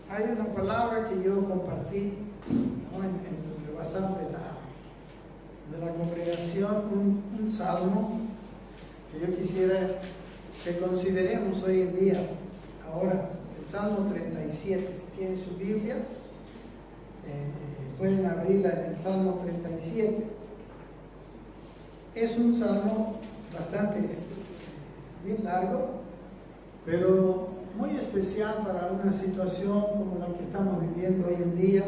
hay una palabra que yo compartí, ¿no?, en el WhatsApp de la congregación, un salmo que yo quisiera que consideremos hoy en día. Ahora, el Salmo 37, si tienen su Biblia, pueden abrirla en el Salmo 37. Es un salmo bastante bien largo, pero muy especial para una situación como la que estamos viviendo hoy en día,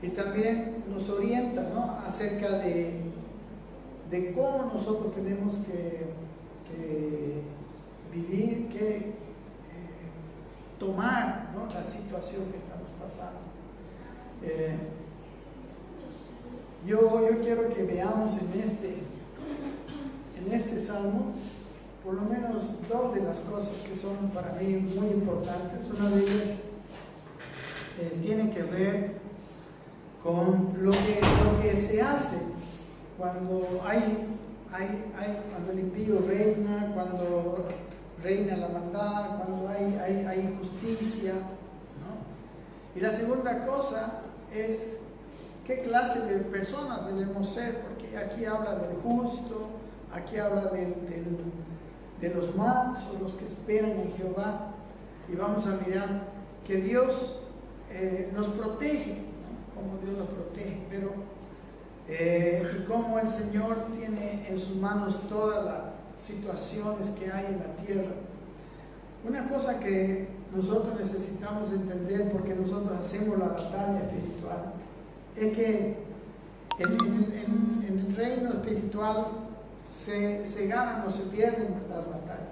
y también nos orienta, ¿no?, acerca de cómo nosotros tenemos que vivir, que tomar, ¿no?, la situación que estamos pasando. Yo quiero que veamos en este salmo por lo menos dos de las cosas que son para mí muy importantes. Una de ellas tiene que ver con lo que se hace cuando cuando el impío reina, cuando reina la maldad, cuando hay injusticia, ¿no? Y la segunda cosa es qué clase de personas debemos ser, porque aquí habla del justo, aquí habla de los mansos, los que esperan en Jehová, y vamos a mirar que Dios nos protege, ¿no?, como Dios nos protege, pero y cómo el Señor tiene en sus manos todas las situaciones que hay en la tierra. Una cosa que nosotros necesitamos entender, porque nosotros hacemos la batalla espiritual, es que en el reino espiritual se ganan o se pierden las batallas.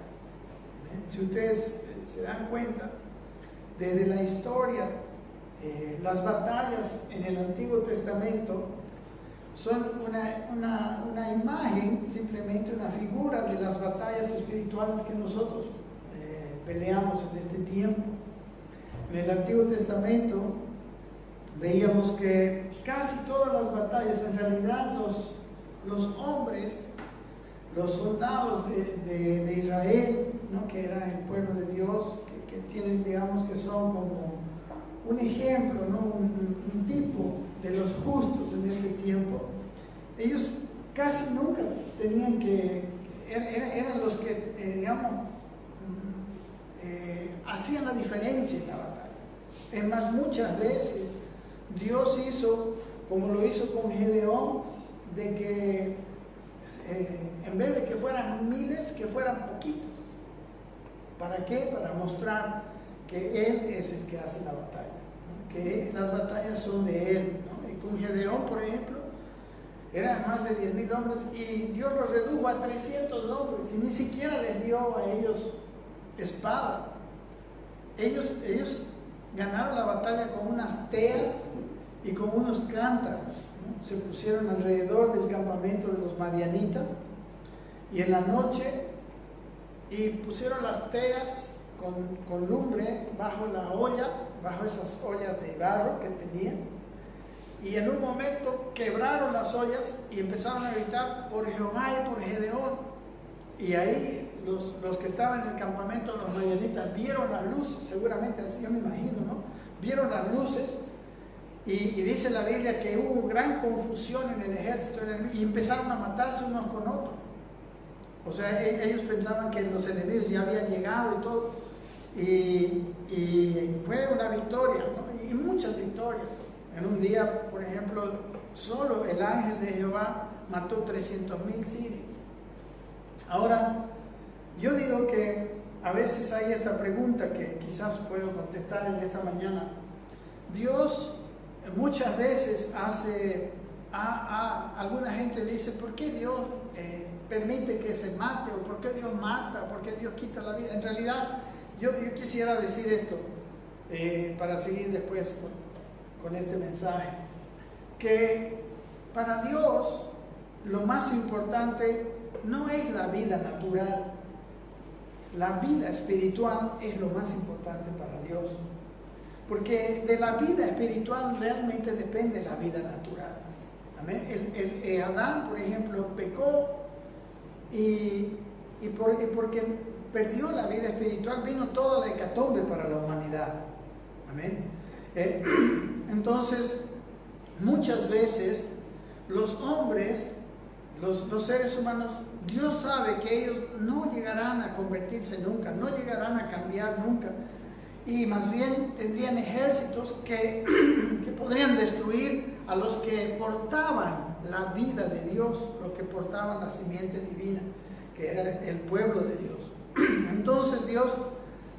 Si ustedes se dan cuenta, desde la historia, las batallas en el Antiguo Testamento son una imagen, simplemente una figura de las batallas espirituales que nosotros peleamos en este tiempo. En el Antiguo Testamento veíamos que casi todas las batallas, en realidad los hombres, los soldados de Israel, ¿no?, que era el pueblo de Dios, que tienen, digamos, que son como un ejemplo, ¿no?, un tipo de los justos en este tiempo, ellos casi nunca tenían eran los que, hacían la diferencia en la batalla. Es más, muchas veces Dios hizo, como lo hizo con Gedeón, de que en vez de que fueran miles, que fueran poquitos. ¿Para qué? Para mostrar que Él es el que hace la batalla, ¿no?, que las batallas son de Él, ¿no? Y con Gedeón, por ejemplo, eran más de 10,000 hombres y Dios los redujo a 300 hombres y ni siquiera les dio a ellos espada. Ellos ganaron la batalla con unas teas y con unos cántaros, ¿no? Se pusieron alrededor del campamento de los madianitas y en la noche y pusieron las teas con lumbre bajo la olla, bajo esas ollas de barro que tenían, y en un momento quebraron las ollas y empezaron a gritar por Jehová y por Gedeón, y ahí los que estaban en el campamento, los madianitas, vieron las luces, seguramente así yo me imagino, ¿no? Vieron las luces y dice la Biblia que hubo gran confusión en el ejército y empezaron a matarse unos con otros. O sea, ellos pensaban que los enemigos ya habían llegado y todo, y fue una victoria, ¿no?, y muchas victorias. En un día, por ejemplo, solo el ángel de Jehová mató 300,000 sirios. Ahora, yo digo que a veces hay esta pregunta que quizás puedo contestar en esta mañana. Dios muchas veces alguna gente dice, ¿por qué Dios permite que se mate? ¿O por qué Dios mata? ¿Por qué Dios quita la vida? En realidad, yo quisiera decir esto para seguir después con este mensaje, que para Dios lo más importante no es la vida natural, la vida espiritual es lo más importante para Dios, porque de la vida espiritual realmente depende la vida natural. ¿Amén? Adán, por ejemplo, pecó y porque perdió la vida espiritual, vino toda la hecatombe para la humanidad. Amén. Entonces, muchas veces los hombres, los seres humanos, Dios sabe que ellos no llegarán a convertirse nunca, no llegarán a cambiar nunca. Y más bien tendrían ejércitos que podrían destruir a los que portaban la vida de Dios, los que portaban la simiente divina, que era el pueblo de Dios. Entonces Dios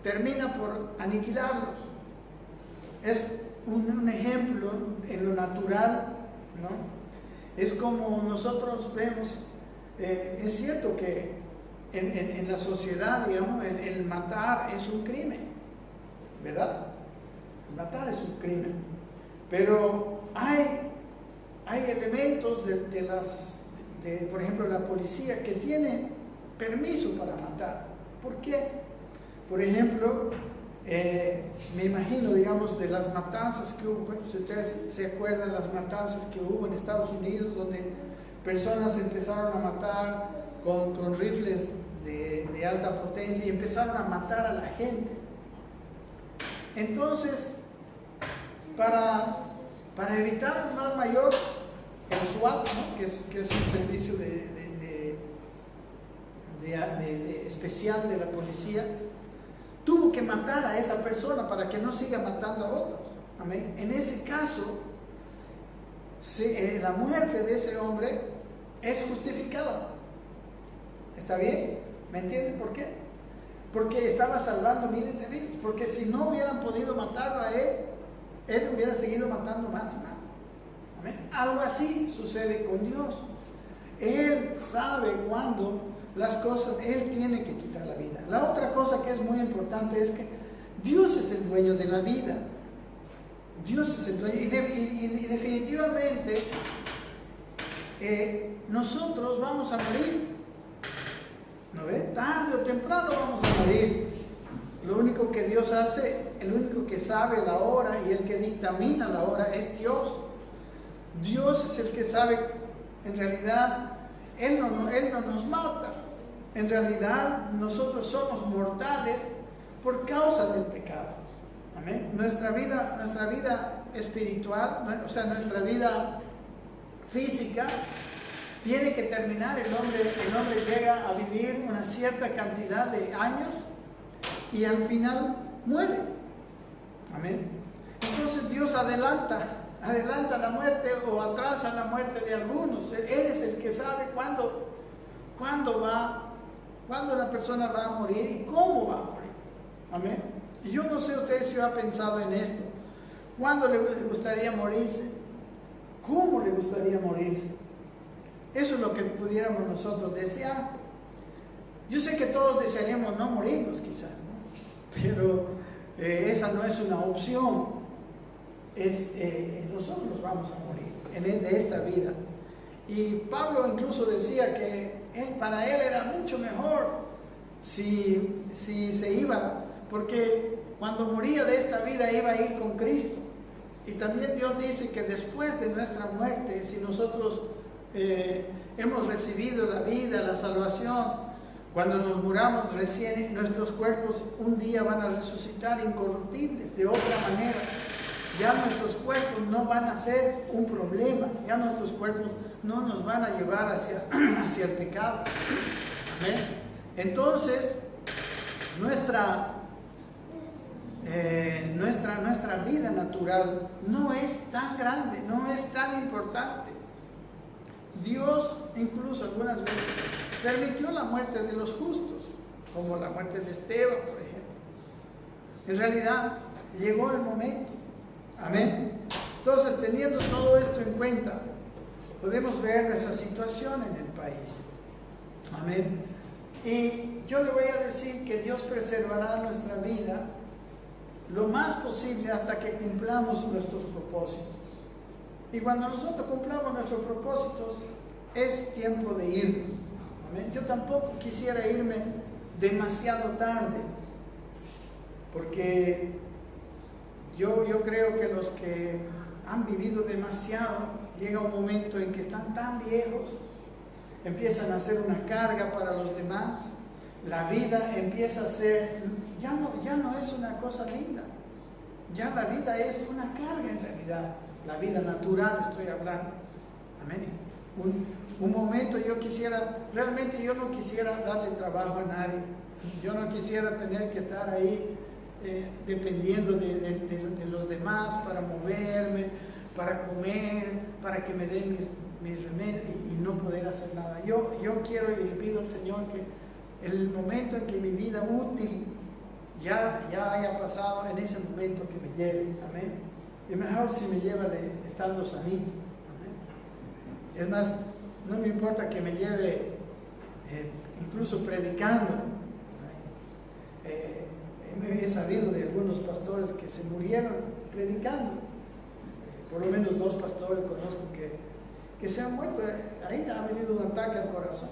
termina por aniquilarlos. Es un ejemplo en lo natural, ¿no? Es como nosotros vemos, es cierto que en la sociedad, digamos, el matar es un crimen, ¿verdad? Matar es un crimen, pero hay elementos por ejemplo, la policía que tiene permiso para matar. ¿Por qué? Por ejemplo, me imagino, digamos, de las matanzas que hubo, si ustedes se acuerdan, las matanzas que hubo en Estados Unidos, donde personas empezaron a matar con rifles de alta potencia y empezaron a matar a la gente. Entonces, para evitar un mal mayor, el SWAT, ¿no? que es un servicio especial de la policía, tuvo que matar a esa persona para que no siga matando a otros. Amén. En ese caso, la muerte de ese hombre es justificada. ¿Está bien? ¿Me entienden por qué? Porque estaba salvando miles de vidas. Porque si no hubieran podido matarlo a él hubiera seguido matando más y más. Amén. Algo así sucede con Dios. Él sabe cuándo las cosas, Él tiene que quitar la vida. La otra cosa que es muy importante es que Dios es el dueño de la vida. Dios es el dueño. Y definitivamente nosotros vamos a morir. ¿No ve? Tarde o temprano vamos a morir. Lo único que Dios hace, el único que sabe la hora y el que dictamina la hora es Dios. Dios es el que sabe. En realidad, Él no nos mata. En realidad, nosotros somos mortales por causa del pecado. Amén. Nuestra vida espiritual, o sea, nuestra vida física, tiene que terminar. El hombre llega a vivir una cierta cantidad de años y al final muere. Amén. Entonces Dios adelanta la muerte o atrasa la muerte de algunos. Él es el que sabe cuándo la persona va a morir y cómo va a morir. Amén. Y yo no sé usted si ha pensado en esto. ¿Cuándo le gustaría morirse? ¿Cómo le gustaría morirse? Eso es lo que pudiéramos nosotros desear. Yo sé que todos desearíamos no morirnos quizás, ¿no? Pero esa no es una opción. Nosotros vamos a morir de esta vida. Y Pablo incluso decía que para él era mucho mejor si se iba, porque cuando moría de esta vida iba a ir con Cristo. Y también Dios dice que después de nuestra muerte, si nosotros hemos recibido la vida, la salvación, cuando nos muramos recién, nuestros cuerpos un día van a resucitar incorruptibles de otra manera. Ya nuestros cuerpos no van a ser un problema, ya nuestros cuerpos no nos van a llevar hacia el pecado. ¿Amén? Entonces, nuestra vida natural no es tan grande, no es tan importante. Dios incluso algunas veces permitió la muerte de los justos, como la muerte de Esteban, por ejemplo. En realidad, llegó el momento. Amén. Entonces, teniendo todo esto en cuenta, podemos ver nuestra situación en el país. Amén. Y yo le voy a decir que Dios preservará nuestra vida lo más posible hasta que cumplamos nuestros propósitos. Y cuando nosotros cumplamos nuestros propósitos, es tiempo de irnos. Amén. Yo tampoco quisiera irme demasiado tarde, porque yo creo que los que han vivido demasiado, llega un momento en que están tan viejos, empiezan a ser una carga para los demás. La vida empieza a ser, ya no es una cosa linda. Ya la vida es una carga en realidad. La vida natural estoy hablando. Amén. Un momento realmente yo no quisiera darle trabajo a nadie. Yo no quisiera tener que estar ahí dependiendo de los demás para moverme, para comer, para que me den mis remedios y no poder hacer nada. Yo quiero y le pido al Señor que el momento en que mi vida útil ya haya pasado, en ese momento que me lleve. Amén. Y mejor si me lleva estando sanito. Amén. Es más, no me importa que me lleve incluso predicando. He sabido de algunos pastores que se murieron predicando. Por lo menos 2 pastores conozco que se han muerto. Ahí ha venido un ataque al corazón.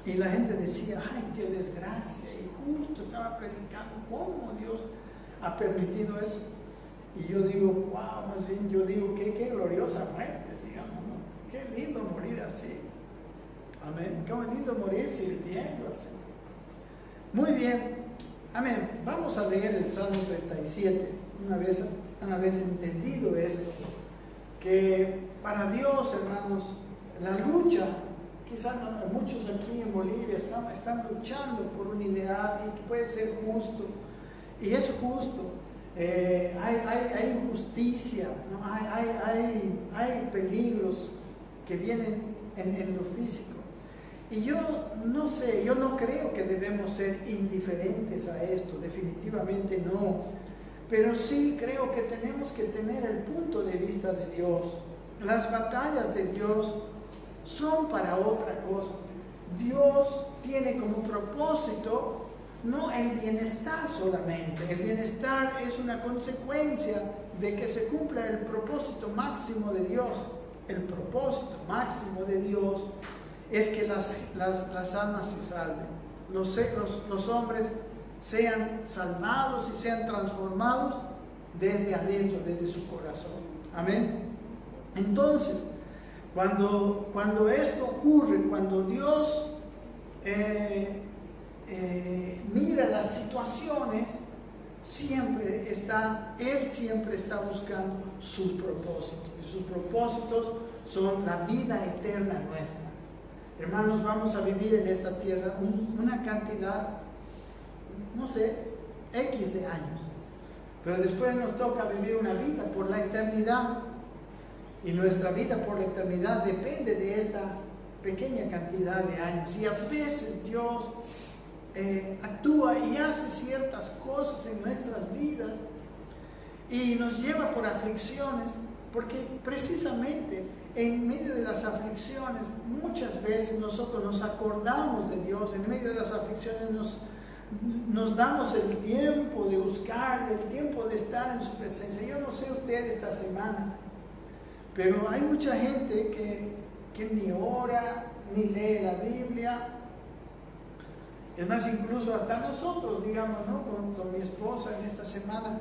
Y la gente decía, ay, qué desgracia. Y justo estaba predicando. ¿Cómo Dios ha permitido eso? Y yo digo, wow, más bien yo digo, qué gloriosa muerte, digamos, ¿no? Qué lindo morir así. Amén. Qué lindo morir sirviendo al Señor. Muy bien. Amén. Vamos a leer el Salmo 37. Una vez entendido esto, que para Dios, hermanos, la lucha, quizás muchos aquí en Bolivia están luchando por un ideal y que puede ser justo, y es justo. Hay injusticia, ¿no? Hay peligros que vienen en lo físico. Y yo no sé, yo no creo que debemos ser indiferentes a esto, definitivamente no. Pero sí creo que tenemos que tener el punto de vista de Dios. Las batallas de Dios son para otra cosa. Dios tiene como propósito no el bienestar solamente. El bienestar es una consecuencia de que se cumpla el propósito máximo de Dios. El propósito máximo de Dios es que las almas se salven, los hombres sean salvados y sean transformados desde adentro, desde su corazón. Amén. Entonces, cuando esto ocurre, cuando Dios mira las situaciones, Él siempre está buscando sus propósitos. Y sus propósitos son la vida eterna nuestra. Hermanos, vamos a vivir en esta tierra una cantidad, no sé, X de años. Pero después nos toca vivir una vida por la eternidad. Y nuestra vida por la eternidad depende de esta pequeña cantidad de años. Y a veces Dios actúa y hace ciertas cosas en nuestras vidas y nos lleva por aflicciones, porque precisamente en medio de las aflicciones muchas veces nosotros nos acordamos de Dios. En medio de las aflicciones nos damos el tiempo de buscar, el tiempo de estar en su presencia. Yo no sé usted esta semana, pero hay mucha gente que ni ora, ni lee la Biblia. Es más, incluso hasta nosotros, digamos, ¿no? Con mi esposa en esta semana,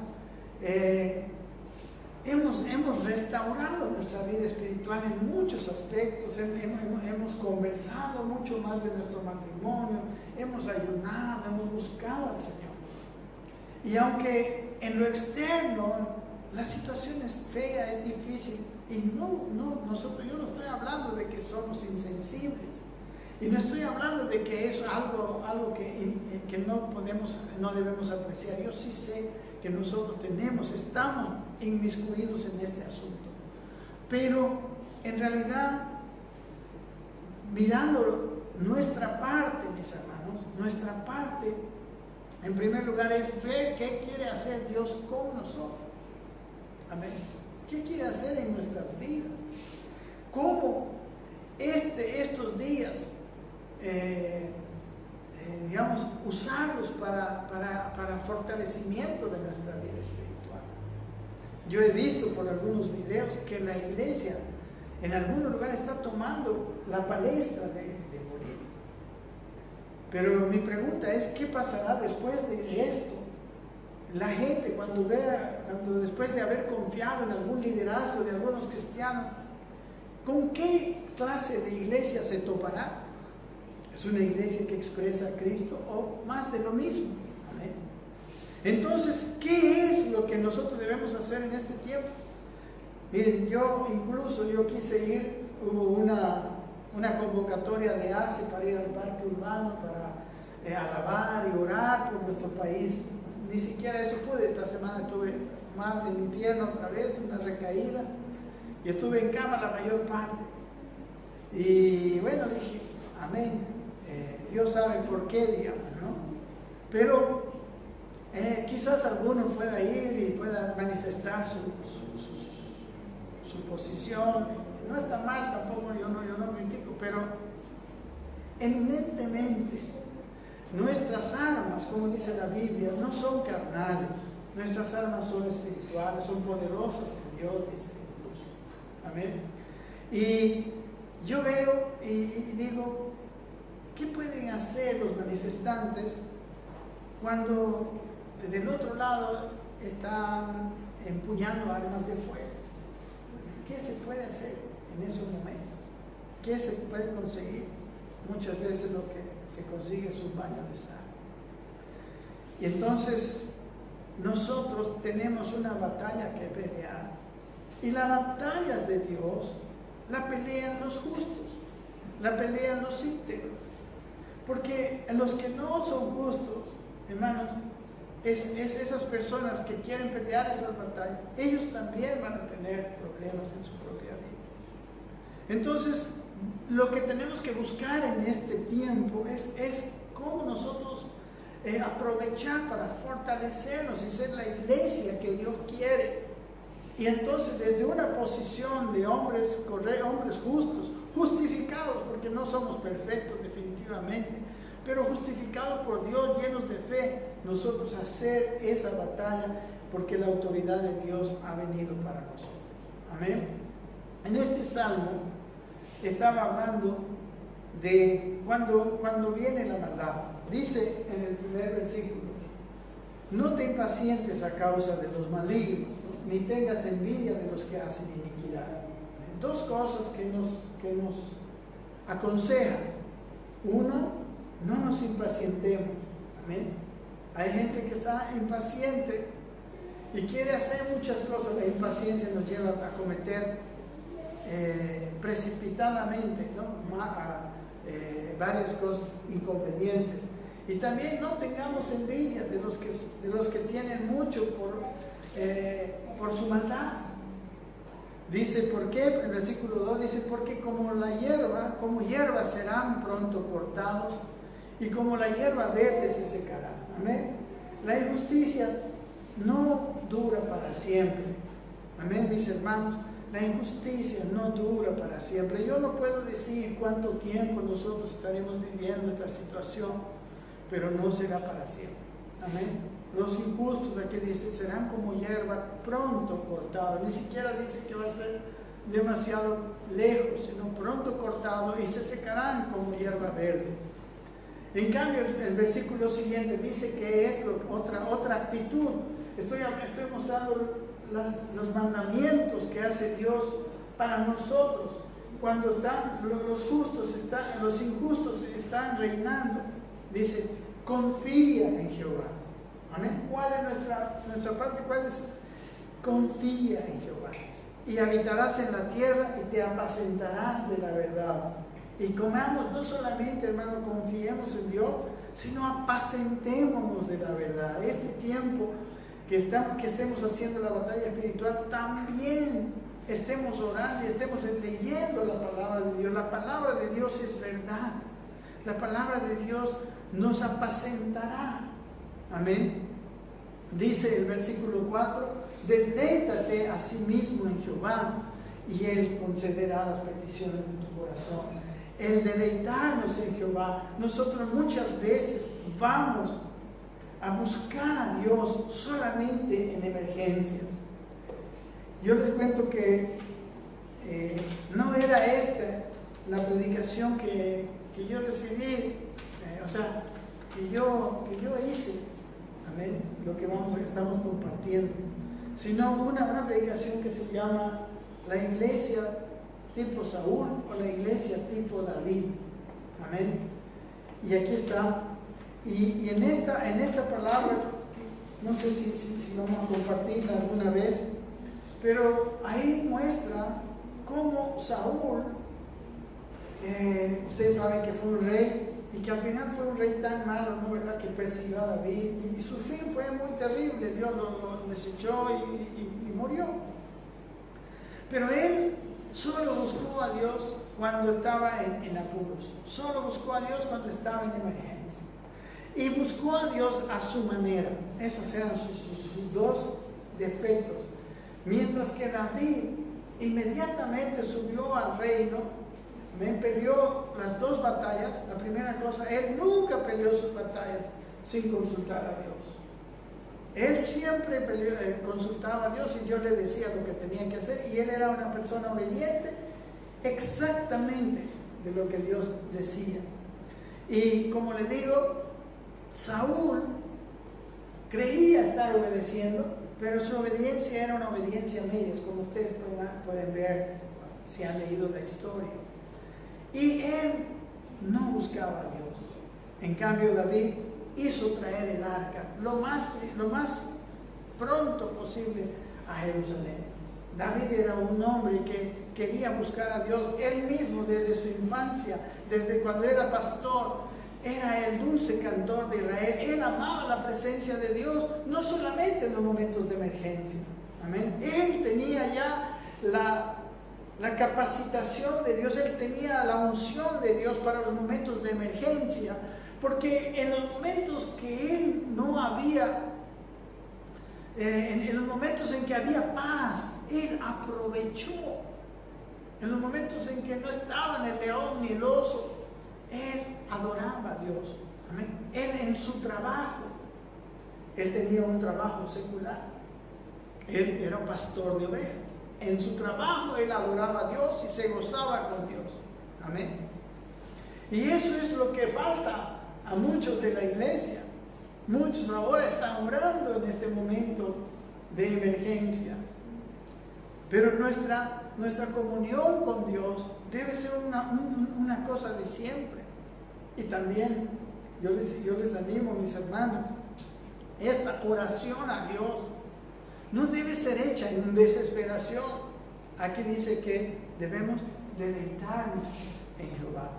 hemos restaurado nuestra vida espiritual en muchos aspectos. Hemos conversado mucho más de nuestro matrimonio, hemos ayunado, hemos buscado al Señor. Y aunque en lo externo la situación es fea, es difícil, y yo no estoy hablando de que somos insensibles, y no estoy hablando de que es algo que no debemos apreciar. Yo sí sé que nosotros estamos inmiscuidos en este asunto, pero en realidad, mirando nuestra parte, mis hermanos, nuestra parte, en primer lugar, es ver qué quiere hacer Dios con nosotros. Amén. ¿Qué quiere hacer en nuestras vidas? ¿Cómo estos días, digamos, usarlos para fortalecimiento de nuestra vida espiritual? Yo he visto por algunos videos que la iglesia en algunos lugares está tomando la palestra de Bolivia. Pero mi pregunta es, ¿qué pasará después de esto? La gente cuando después de haber confiado en algún liderazgo de algunos cristianos, ¿con qué clase de iglesia se topará? ¿Es una iglesia que expresa a Cristo o más de lo mismo? ¿Amén? Entonces, ¿qué es lo que nosotros debemos hacer en este tiempo? Miren, yo quise ir, hubo una convocatoria de ACE para ir al parque urbano, para alabar y orar por nuestro país. Ni siquiera eso pude. Esta semana estuve mal de mi pierna otra vez, una recaída, y estuve en cama la mayor parte. Y bueno, dije, amén, Dios sabe por qué, digamos, ¿no? Pero quizás alguno pueda ir y pueda manifestar su posición. No está mal tampoco, yo no critico, pero eminentemente nuestras armas, como dice la Biblia, no son carnales. Nuestras armas son espirituales, son poderosas en Dios, dice incluso. Amén. Y yo veo y digo, ¿qué pueden hacer los manifestantes cuando del otro lado están empuñando armas de fuego? ¿Qué se puede hacer en esos momentos? ¿Qué se puede conseguir? Muchas veces lo que se consigue es un baño de sangre. Y entonces nosotros tenemos una batalla que pelear. Y las batallas de Dios la pelean los justos, la pelean los íntegros. Porque los que no son justos, hermanos, es esas personas que quieren pelear esas batallas, ellos también van a tener problemas en su propia vida. Entonces, lo que tenemos que buscar en este tiempo es cómo nosotros aprovechar para fortalecernos y ser la iglesia que Dios quiere. Y entonces, desde una posición de hombres justos, justificados, porque no somos perfectos definitivamente, pero justificados por Dios, llenos de fe, nosotros hacer esa batalla, porque la autoridad de Dios ha venido para nosotros. Amén. En este salmo estaba hablando de cuando viene la maldad. Dice en el primer versículo: no te impacientes a causa de los malignos, ¿no? Ni tengas envidia de los que hacen iniquidad. Dos cosas que nos aconsejan. Uno, no nos impacientemos. Amén. Hay gente que está impaciente y quiere hacer muchas cosas. La impaciencia nos lleva a cometer precipitadamente, ¿no? Varias cosas inconvenientes. Y también no tengamos envidia de los que tienen mucho por su maldad. Dice, ¿por qué? El versículo 2 dice, porque como hierba serán pronto cortados, y como la hierba verde se secará. Amén. La injusticia no dura para siempre. Amén, mis hermanos. La injusticia no dura para siempre. Yo no puedo decir cuánto tiempo nosotros estaremos viviendo esta situación, pero no será para siempre. Amén. Los injustos, aquí dice, serán como hierba pronto cortada. Ni siquiera dice que va a ser demasiado lejos, sino pronto cortado, y se secarán como hierba verde. En cambio, el versículo siguiente dice que es otra actitud. Estoy mostrando los mandamientos que hace Dios para nosotros cuando los injustos están reinando. Dice, confía en Jehová. Amén. ¿Cuál es nuestra parte? ¿Cuál es? Confía en Jehová. Y habitarás en la tierra y te apacentarás de la verdad. Y comamos, no solamente, hermano, confiemos en Dios, sino apacentémonos de la verdad. Este tiempo que estemos haciendo la batalla espiritual, también estemos orando y estemos leyendo la palabra de Dios. La palabra de Dios es verdad. La palabra de Dios nos apacentará. Amén. Dice el versículo 4, deleítate a sí mismo en Jehová y Él concederá las peticiones de tu corazón. El deleitarnos en Jehová, nosotros muchas veces vamos a buscar a Dios solamente en emergencias. Yo les cuento que no era esta la predicación que yo recibí, que yo hice, amén, lo que estamos compartiendo, sino una predicación que se llama la iglesia tipo Saúl o la iglesia tipo David, amén. Y aquí está. Y en esta palabra no sé si vamos a compartirla alguna vez, pero ahí muestra cómo Saúl, ustedes saben que fue un rey y que al final fue un rey tan malo, ¿no? ¿Verdad? Que persiguió a David y su fin fue muy terrible. Dios lo desechó y murió. Pero él solo buscó a Dios cuando estaba en apuros, solo buscó a Dios cuando estaba en emergencia y buscó a Dios a su manera. Esos eran sus dos defectos. Mientras que David inmediatamente subió al reino, peleó las dos batallas. La primera cosa, él nunca peleó sus batallas sin consultar a Dios. Él siempre consultaba a Dios y Dios le decía lo que tenía que hacer, y él era una persona obediente exactamente de lo que Dios decía. Y como le digo, Saúl creía estar obedeciendo, pero su obediencia era una obediencia a medias, como ustedes pueden ver si han leído la historia. Y él no buscaba a Dios. En cambio, David hizo traer el arca lo más pronto posible a Jerusalén. David era un hombre que quería buscar a Dios. Él mismo, desde su infancia, desde cuando era pastor, era el dulce cantor de Israel. Él amaba la presencia de Dios, no solamente en los momentos de emergencia. Amén. Él tenía ya la capacitación de Dios, él tenía la unción de Dios para los momentos de emergencia, porque en los momentos que él no había, en los momentos en que había paz, él aprovechó. En los momentos en que no estaban el león ni el oso, él adoraba a Dios. Amén. Él en su trabajo, él tenía un trabajo secular, él era un pastor de ovejas. En su trabajo él adoraba a Dios y se gozaba con Dios. Amén. Y eso es lo que falta a muchos de la iglesia. Muchos ahora están orando en este momento de emergencia. Pero nuestra comunión con Dios debe ser una cosa de siempre. Y también yo les animo, mis hermanos, esta oración a Dios no debe ser hecha en desesperación. Aquí dice que debemos deleitarnos en Jehová.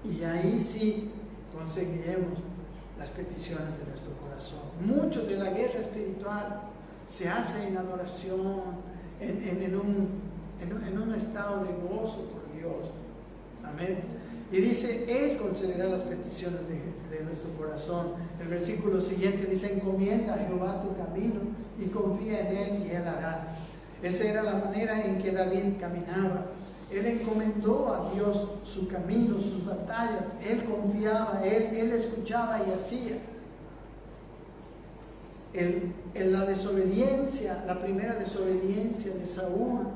Y ahí sí conseguiremos las peticiones de nuestro corazón. Mucho de la guerra espiritual se hace en adoración, en un estado de gozo por Dios. Amén. Y dice, Él concederá las peticiones de nuestro corazón. El versículo siguiente dice, encomienda a Jehová tu camino y confía en Él y Él hará. Esa era la manera en que David caminaba. Él encomendó a Dios su camino, sus batallas. Él confiaba, él escuchaba y hacía. En la desobediencia, la primera desobediencia de Saúl,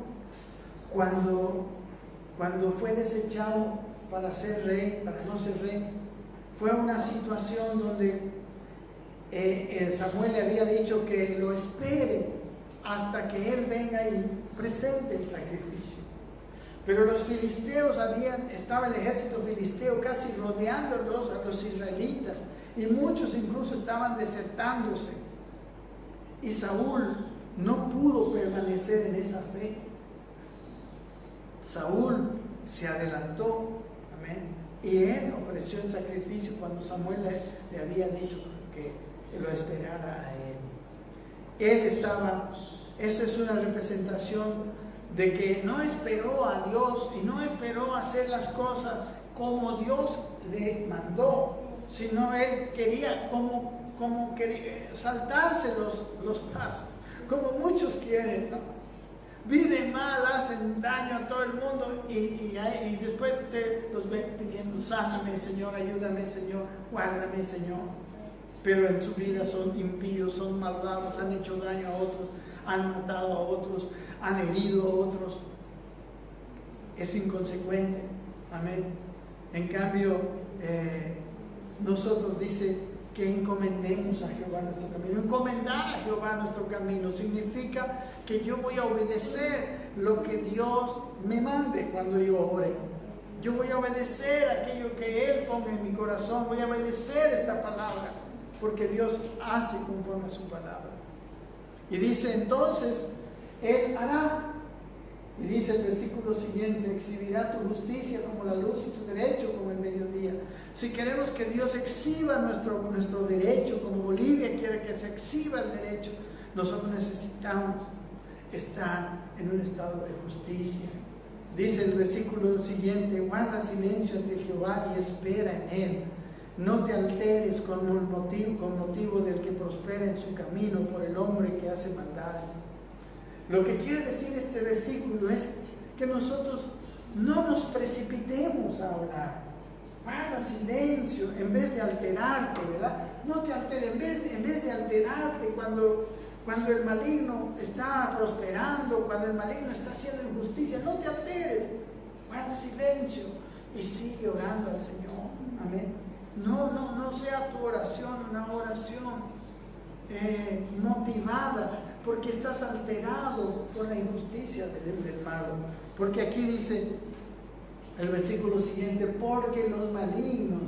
cuando fue desechado para ser rey, para no ser rey, fue una situación donde Samuel le había dicho que lo espere hasta que él venga y presente el sacrificio. Pero los filisteos estaba el ejército filisteo casi rodeándolos a los israelitas, y muchos incluso estaban desertándose. Y Saúl no pudo permanecer en esa fe. Saúl se adelantó, amén, y él ofreció el sacrificio cuando Samuel le había dicho que lo esperara a él. Esa es una representación de que no esperó a Dios y no esperó hacer las cosas como Dios le mandó, sino él quería saltarse los pasos, como muchos quieren, ¿no? Viven mal, hacen daño a todo el mundo y después usted los ve pidiendo, sáname Señor, ayúdame Señor, guárdame Señor. Pero en su vida son impíos, son malvados, han hecho daño a otros, han matado a otros, han herido a otros. Es inconsecuente. Amén. En cambio, nosotros dice que encomendemos a Jehová nuestro camino. Encomendar a Jehová nuestro camino significa que yo voy a obedecer lo que Dios me mande cuando yo ore. Yo voy a obedecer aquello que Él ponga en mi corazón. Voy a obedecer esta palabra, porque Dios hace conforme a su palabra. Y dice entonces, Él hará. Y dice el versículo siguiente, exhibirá tu justicia como la luz y tu derecho como el mediodía. Si queremos que Dios exhiba nuestro derecho, como Bolivia quiere que se exhiba el derecho, nosotros necesitamos estar en un estado de justicia. Dice el versículo siguiente, guarda silencio ante Jehová y espera en Él. No te alteres con motivo del que prospera en su camino, por el hombre que hace maldades. Lo que quiere decir este versículo es que nosotros no nos precipitemos a hablar. Guarda silencio en vez de alterarte, ¿verdad? No te alteres, en vez de alterarte cuando el maligno está prosperando, cuando el maligno está haciendo injusticia, no te alteres. Guarda silencio y sigue orando al Señor. Amén. No sea tu oración una oración motivada porque estás alterado por la injusticia del malo. Porque aquí dice el versículo siguiente, porque los malignos,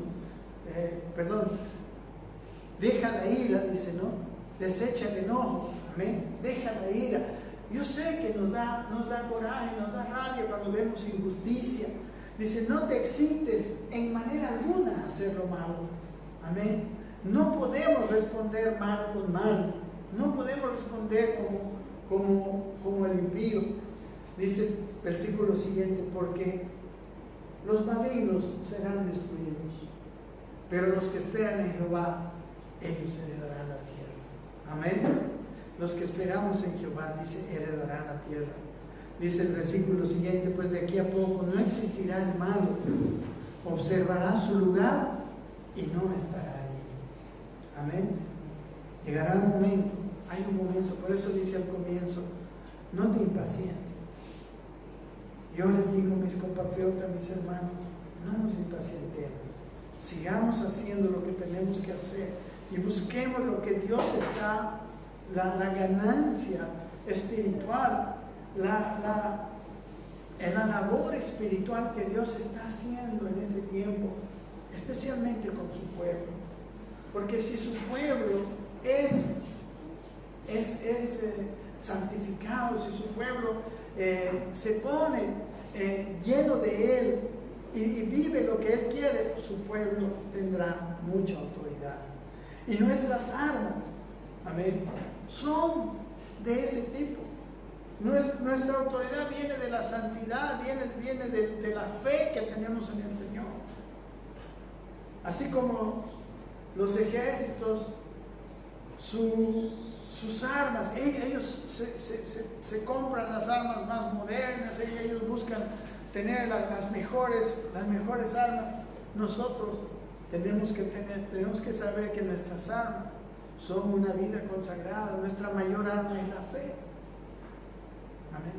deja la ira, dice, ¿no? Desecha el enojo, amén, deja la ira. Yo sé que nos da coraje, nos da rabia cuando vemos injusticia. Dice, no te excites en manera alguna a hacer lo malo, amén. No podemos responder mal con mal. No podemos responder como el impío. Dice versículo siguiente, porque los malignos serán destruidos, pero los que esperan en Jehová, ellos heredarán la tierra. Amén. Los que esperamos en Jehová, dice, heredarán la tierra. Dice el versículo siguiente, pues de aquí a poco no existirá el malo, observará su lugar y no estará allí. Amén. Llegará un momento, hay un momento, por eso dice al comienzo, no te impacientes. Yo les digo, mis compatriotas, mis hermanos, no nos impacientemos. Sigamos haciendo lo que tenemos que hacer y busquemos lo que Dios está, la ganancia espiritual, la labor espiritual que Dios está haciendo en este tiempo, especialmente con su pueblo. Porque si su pueblo es santificado, si su pueblo se pone lleno de Él y vive lo que Él quiere, su pueblo tendrá mucha autoridad. Y nuestras armas, amén, son de ese tipo. Nuestra autoridad viene de la santidad, viene de la fe que tenemos en el Señor. Así como los ejércitos, sus armas, ellos se compran las armas más modernas, ellos buscan tener las mejores armas. Nosotros tenemos que saber que nuestras armas son una vida consagrada. Nuestra mayor arma es la fe. Amén.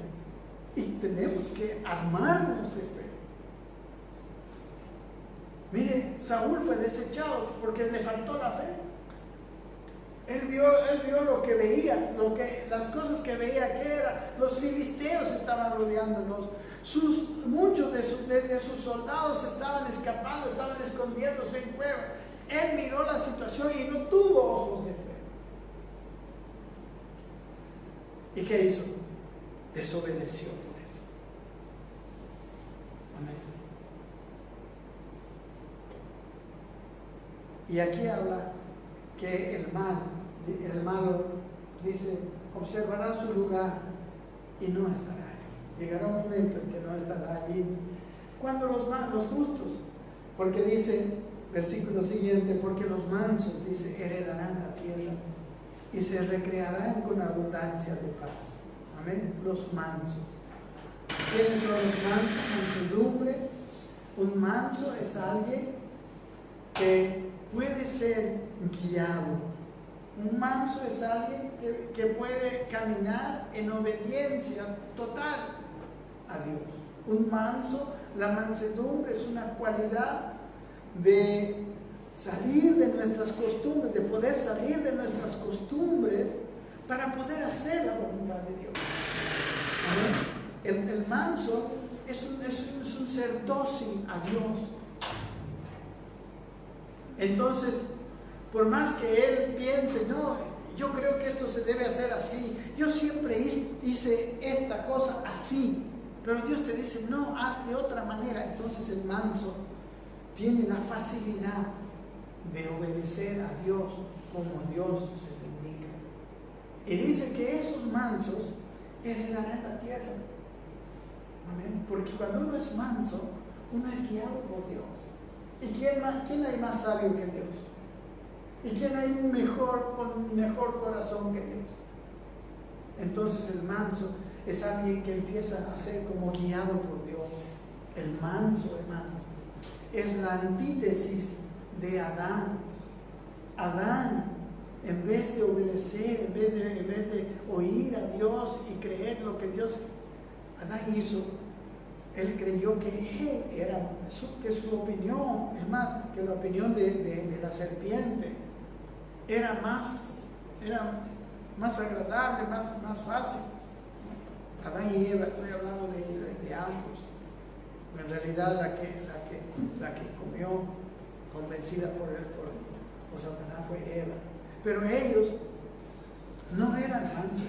Y tenemos que armarnos de fe. Mire, Saúl fue desechado porque le faltó la fe. Él vio lo que veía, las cosas que veía que era. Los filisteos estaban rodeándolos. Muchos de sus soldados estaban escapando, estaban escondiéndose en cuevas. Él miró la situación y no tuvo ojos de fe. ¿Y qué hizo? Desobedeció por eso. Amén. Y aquí habla que el malo dice, observará su lugar y no estará allí. Llegará un momento en que no estará allí. Cuando los justos, porque dice, versículo siguiente, porque los mansos, dice, heredarán la tierra y se recrearán con abundancia de paz. Amén. Los mansos. ¿Quiénes son los mansos? Mansedumbre. Un manso es alguien que puede ser guiado. Un manso es alguien que puede caminar en obediencia total a Dios. Un manso, la mansedumbre es una cualidad de salir de nuestras costumbres, de poder salir de nuestras costumbres para poder hacer la voluntad de Dios. Amén. El manso es un ser dócil a Dios. Entonces, por más que él piense, no, yo creo que esto se debe hacer así, yo siempre hice esta cosa así, pero Dios te dice, no, haz de otra manera. Entonces el manso tiene la facilidad de obedecer a Dios como Dios se lo indica. Y dice que esos mansos heredarán la tierra. Amén. Porque cuando uno es manso, uno es guiado por Dios. ¿Y quién hay más sabio que Dios? ¿Y quién hay con un mejor corazón que Dios? Entonces el manso es alguien que empieza a ser como guiado por Dios. El manso, hermanos, es la antítesis de Adán. Adán, en vez de obedecer, en vez de oír a Dios y creer lo que Adán hizo, él creyó que su opinión, es más, que la opinión de la serpiente era más agradable, más fácil. Adán y Eva, estoy hablando de ambos. En realidad la que comió, convencida por Satanás, fue Eva. Pero ellos no eran mansos.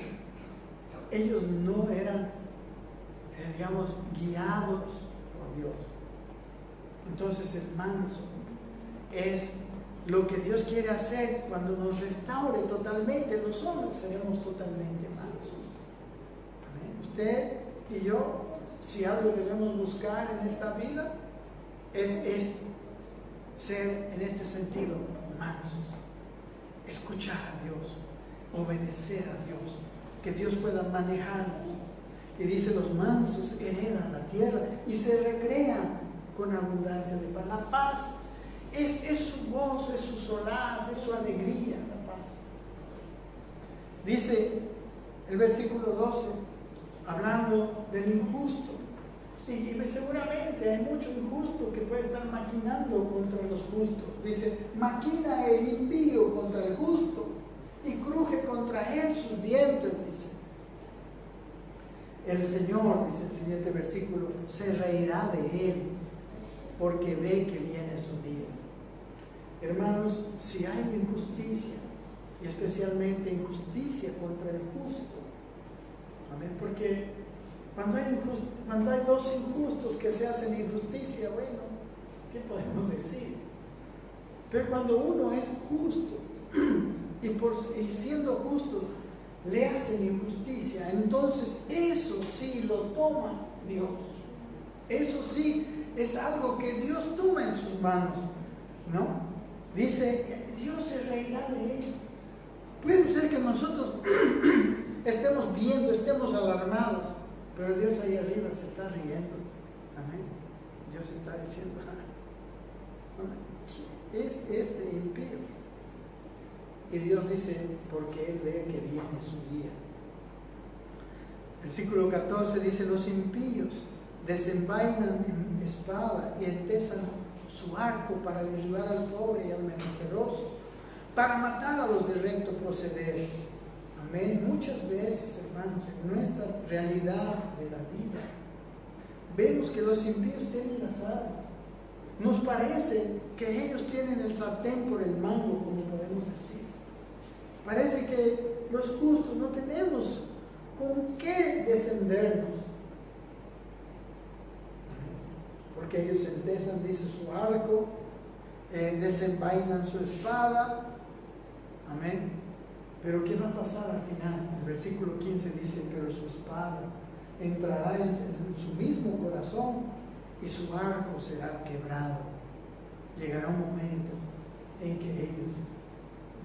Ellos no eran, guiados por Dios. Entonces el manso es lo que Dios quiere hacer cuando nos restaure totalmente. Los hombres seremos totalmente mansos. Amén. Usted y yo, si algo debemos buscar en esta vida, es esto: ser en este sentido mansos, escuchar a Dios, obedecer a Dios, que Dios pueda manejarnos. Y dice, los mansos heredan la tierra y se recrean con abundancia de paz. La paz es su gozo, es su solaz, es su alegría, la paz. Dice el versículo 12, hablando del injusto. Y seguramente hay mucho injusto que puede estar maquinando contra los justos. Dice, maquina el impío contra el justo y cruje contra él sus dientes, dice. El Señor, dice el siguiente versículo, se reirá de él porque ve que viene su día. Hermanos, si hay injusticia, y especialmente injusticia contra el justo, amén, porque cuando hay dos injustos que se hacen injusticia, bueno, ¿qué podemos decir? Pero cuando uno es justo y siendo justo le hacen injusticia, entonces eso sí lo toma Dios. Eso sí es algo que Dios toma en sus manos, ¿no? Dice, Dios se reirá de él. Puede ser que nosotros estemos viendo, estemos alarmados, pero Dios ahí arriba se está riendo. Amén. Dios está diciendo, ¿qué es este impío? Y Dios dice, porque Él ve que viene su día. Versículo 14 dice, los impíos desenvainan en espada y entesan su arco para derribar al pobre y al menesteroso, para matar a los de recto proceder. Amén. Muchas veces, hermanos, en nuestra realidad de la vida, vemos que los impíos tienen las armas. Nos parece que ellos tienen el sartén por el mango, como podemos decir. Parece que los justos no tenemos con qué defendernos. Porque ellos entesan, dice, su arco, desenvainan su espada. Amén. Pero ¿qué va a pasar al final? El versículo 15 dice, pero su espada entrará en su mismo corazón y su arco será quebrado. Llegará un momento en que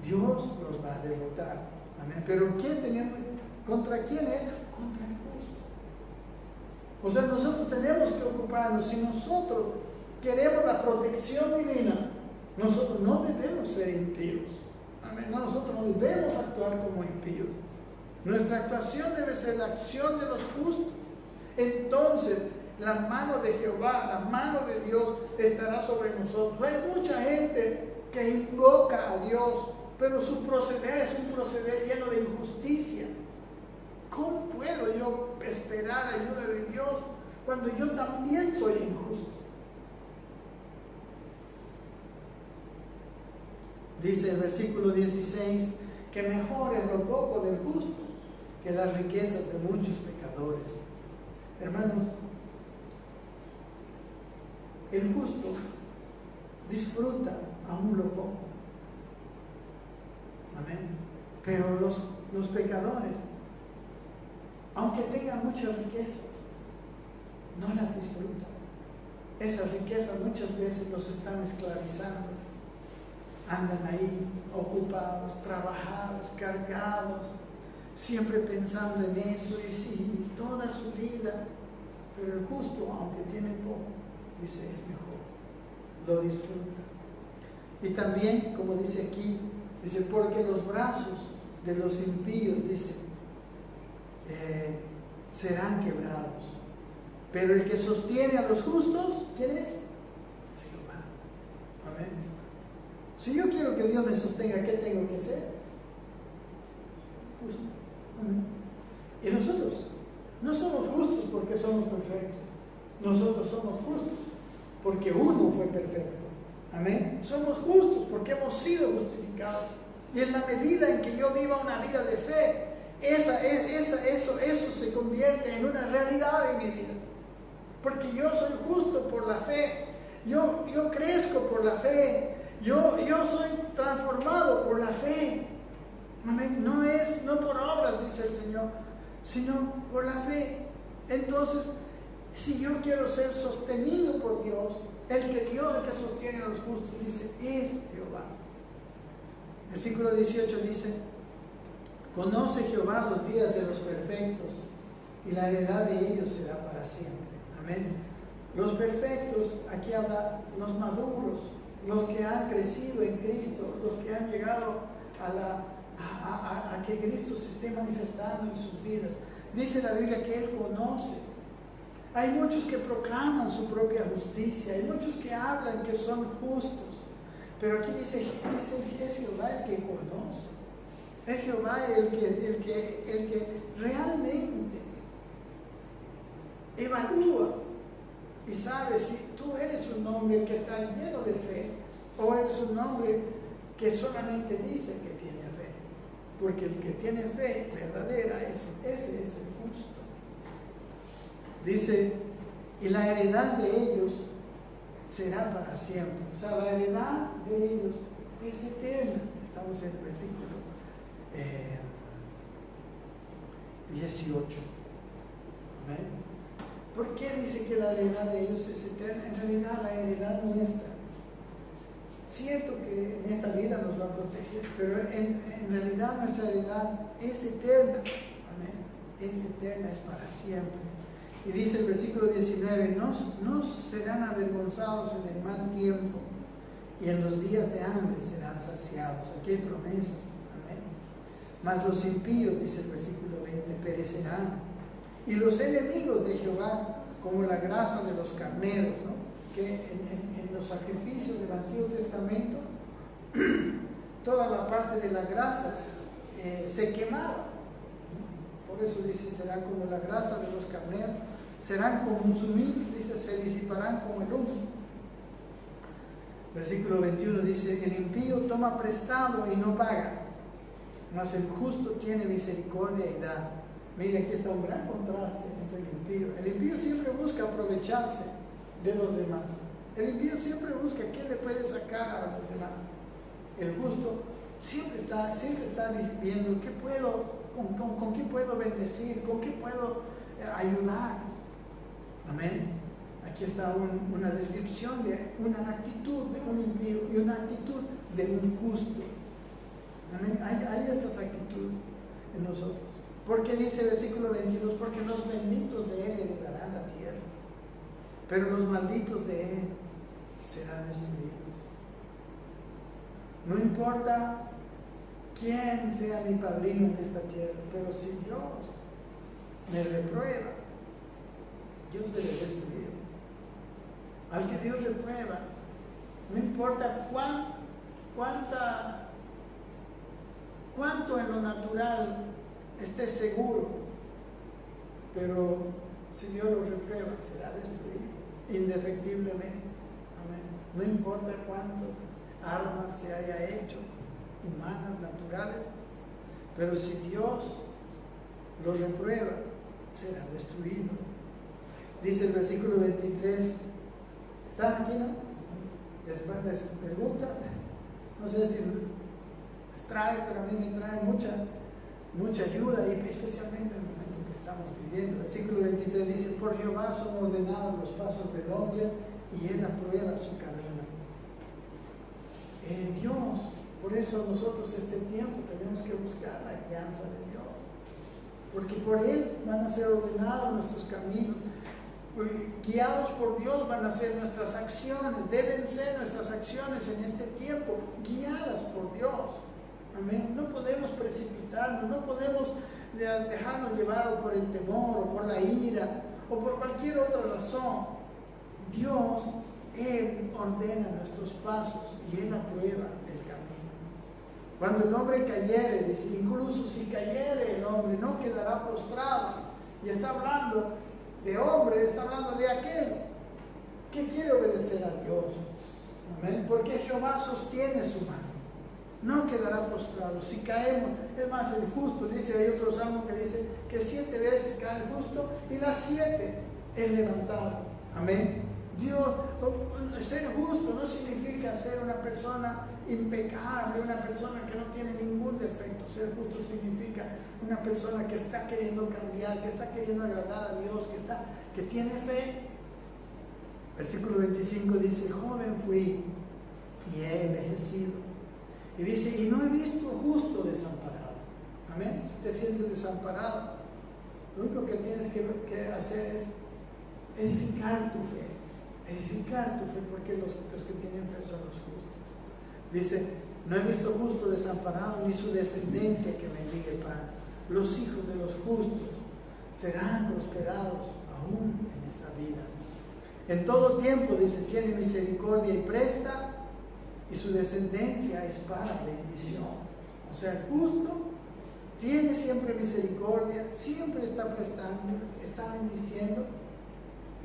Dios los va a derrotar. Amén. Pero ¿quién tenemos? ¿Contra quién es? Contra el justo. O sea, nosotros tenemos que ocuparnos. Si nosotros queremos la protección divina, nosotros no debemos ser impíos. Amén. No, nosotros no debemos actuar como impíos. Nuestra actuación debe ser la acción de los justos. Entonces, la mano de Jehová, la mano de Dios estará sobre nosotros. Hay mucha gente que invoca a Dios, pero su proceder es un proceder lleno de injusticia. ¿Cómo puedo yo esperar ayuda de Dios cuando yo también soy injusto? Dice el versículo 16 que mejor es lo poco del justo que las riquezas de muchos pecadores. Hermanos, el justo disfruta aún lo poco. Amén. Pero los pecadores, aunque tengan muchas riquezas, no las disfrutan. Esas riquezas muchas veces los están esclavizando. Andan ahí ocupados, trabajados, cargados, siempre pensando en eso y toda su vida. Pero el justo, aunque tiene poco, dice, es mejor, lo disfruta. Y también, como dice aquí, dice, porque los brazos de los impíos, dice, serán quebrados. Pero el que sostiene a los justos, ¿quién es? Es Jehová. Amén. Si yo quiero que Dios me sostenga, ¿qué tengo que hacer? Justo. Amén. Y nosotros no somos justos porque somos perfectos. Nosotros somos justos porque uno fue perfecto. Amén. Somos justos porque hemos sido justificados. Y en la medida en que yo viva una vida de fe, eso se convierte en una realidad en mi vida. Porque yo soy justo por la fe. Yo crezco por la fe. Yo soy transformado por la fe. Amén. No por obras, dice el Señor, sino por la fe. Entonces, si yo quiero ser sostenido por Dios, el que sostiene a los justos, dice, es Jehová. Versículo 18 dice, conoce Jehová los días de los perfectos, y la heredad de ellos será para siempre. Amén. Los perfectos, aquí habla los maduros, los que han crecido en Cristo, los que han llegado a que Cristo se esté manifestando en sus vidas. Dice la Biblia que Él conoce. Hay muchos que proclaman su propia justicia, hay muchos que hablan que son justos, pero aquí dice es Jehová el que conoce. Es Jehová el que realmente evalúa y sabe si tú eres un hombre que está lleno de fe o eres un hombre que solamente dice que tiene fe. Porque el que tiene fe verdadera, ese es el justo. Dice, y la heredad de ellos será para siempre. O sea, la heredad de ellos es eterna. Estamos en el versículo 18. ¿Ven? ¿Por qué dice que la heredad de ellos es eterna? En realidad la heredad nuestra, cierto que en esta vida nos va a proteger, pero en realidad nuestra heredad es eterna. Amén. Es eterna, es para siempre. Y dice el versículo 19, no serán avergonzados en el mal tiempo, y en los días de hambre serán saciados. Aquí hay promesas. Amén. Mas los impíos, dice el versículo 20, perecerán. Y los enemigos de Jehová, como la grasa de los carneros, ¿no? Que en los sacrificios del Antiguo Testamento, toda la parte de las grasas se quemaba. Por eso dice, serán como la grasa de los carneros, serán consumidos, dice, se disiparán como el humo. Versículo 21 dice, el impío toma prestado y no paga, mas el justo tiene misericordia y da. Mire, aquí está un gran contraste entre el impío. El impío siempre busca aprovecharse de los demás. El impío siempre busca qué le puede sacar a los demás. El justo siempre está viendo qué puedo, con qué puedo bendecir, con qué puedo ayudar. Amén. Aquí está una descripción de una actitud de un impío y una actitud de un justo. Amén. Hay estas actitudes en nosotros. Porque dice el versículo 22, porque los benditos de él heredarán la tierra, pero los malditos de él serán destruidos. No importa quién sea mi padrino en esta tierra, pero si Dios me reprueba, Dios debe destruir. Al que Dios reprueba, no importa cuánto en lo natural esté seguro, pero si Dios lo reprueba, será destruido indefectiblemente. Amén. No importa cuántas armas se haya hecho, humanas, naturales, pero si Dios lo reprueba, será destruido. Dice el versículo 23, ¿están aquí, no? ¿Les gusta? No sé si les trae, pero a mí me trae mucha ayuda, y especialmente en el momento que estamos viviendo. El versículo 23 dice: por Jehová son ordenados los pasos del hombre, y él aprueba su camino. Dios, por eso nosotros este tiempo tenemos que buscar la guianza de Dios, porque por él van a ser ordenados nuestros caminos. Guiados por Dios van a ser nuestras acciones, deben ser nuestras acciones en este tiempo, guiadas por Dios. Amén. No podemos precipitarnos, no podemos dejarnos llevar por el temor, o por la ira, o por cualquier otra razón. Dios, Él ordena nuestros pasos y Él aprueba el camino. Cuando el hombre cayere, dice, incluso si cayere el hombre, no quedará postrado. Y está hablando de hombre, está hablando de aquel que quiere obedecer a Dios. Amén. Porque Jehová sostiene su mano, no quedará postrado. Si caemos, es más, el justo, dice, hay otro salmo que dice que 7 veces cae el justo y las 7 es levantado. Amén. Dios, ser justo no significa ser una persona impecable, una persona que no tiene ningún defecto. Ser justo significa una persona que está queriendo cambiar, que está queriendo agradar a Dios, que tiene fe. Versículo 25 dice: joven fui y he envejecido. Y dice: y no he visto justo desamparado. Amén. Si te sientes desamparado, lo único que tienes que hacer es edificar tu fe. Edificar tu fe, porque los que tienen fe son los justos. Dice: no he visto justo desamparado, ni su descendencia que mendigue pan. Los hijos de los justos serán prosperados aún en esta vida. En todo tiempo, dice, tiene misericordia y presta, y su descendencia es para bendición. O sea, el justo tiene siempre misericordia, siempre está prestando, está bendiciendo.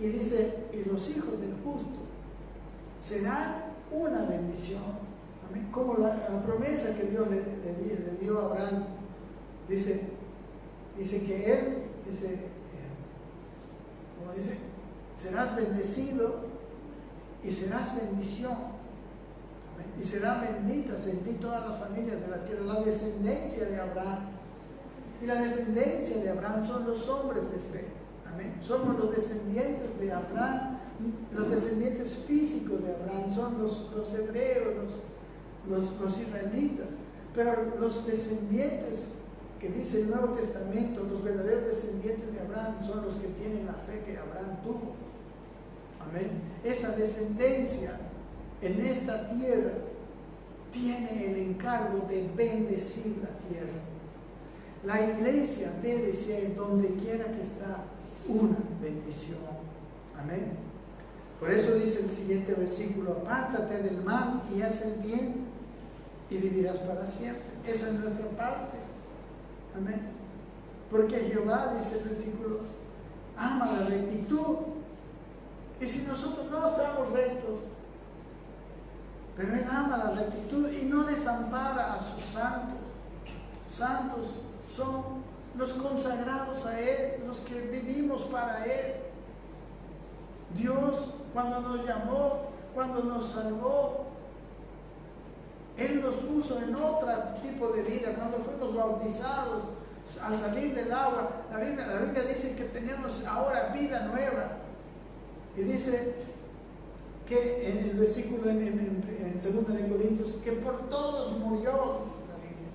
Y dice: y los hijos del justo serán una bendición. Amén. Como la promesa que Dios le dio a Abraham. Dice que él, como dice, serás bendecido y serás bendición. Amén. Y serán benditas en ti todas las familias de la tierra. La descendencia de Abraham. Y la descendencia de Abraham son los hombres de fe. Amén. Somos los descendientes de Abraham, los descendientes físicos de Abraham, son los hebreos, los israelitas. Pero los descendientes que dice el Nuevo Testamento, los verdaderos descendientes de Abraham, son los que tienen la fe que Abraham tuvo. Amén. Esa descendencia en esta tierra tiene el encargo de bendecir la tierra. La iglesia debe ser, donde quiera que está, una bendición. Amén. Por eso dice el siguiente versículo: apártate del mal y haz el bien, y vivirás para siempre. Esa es nuestra parte. Amén. Porque Jehová, dice el versículo, ama la rectitud. Y si nosotros no estamos rectos, pero Él ama la rectitud y no desampara a sus santos. Santos son los consagrados a Él, los que vivimos para Él. Dios, cuando nos llamó, cuando nos salvó, Él nos puso en otro tipo de vida. Cuando fuimos bautizados, al salir del agua, la Biblia dice que tenemos ahora vida nueva. Y dice que en el versículo en 2 de Corintios, que por todos murió, dice la Biblia,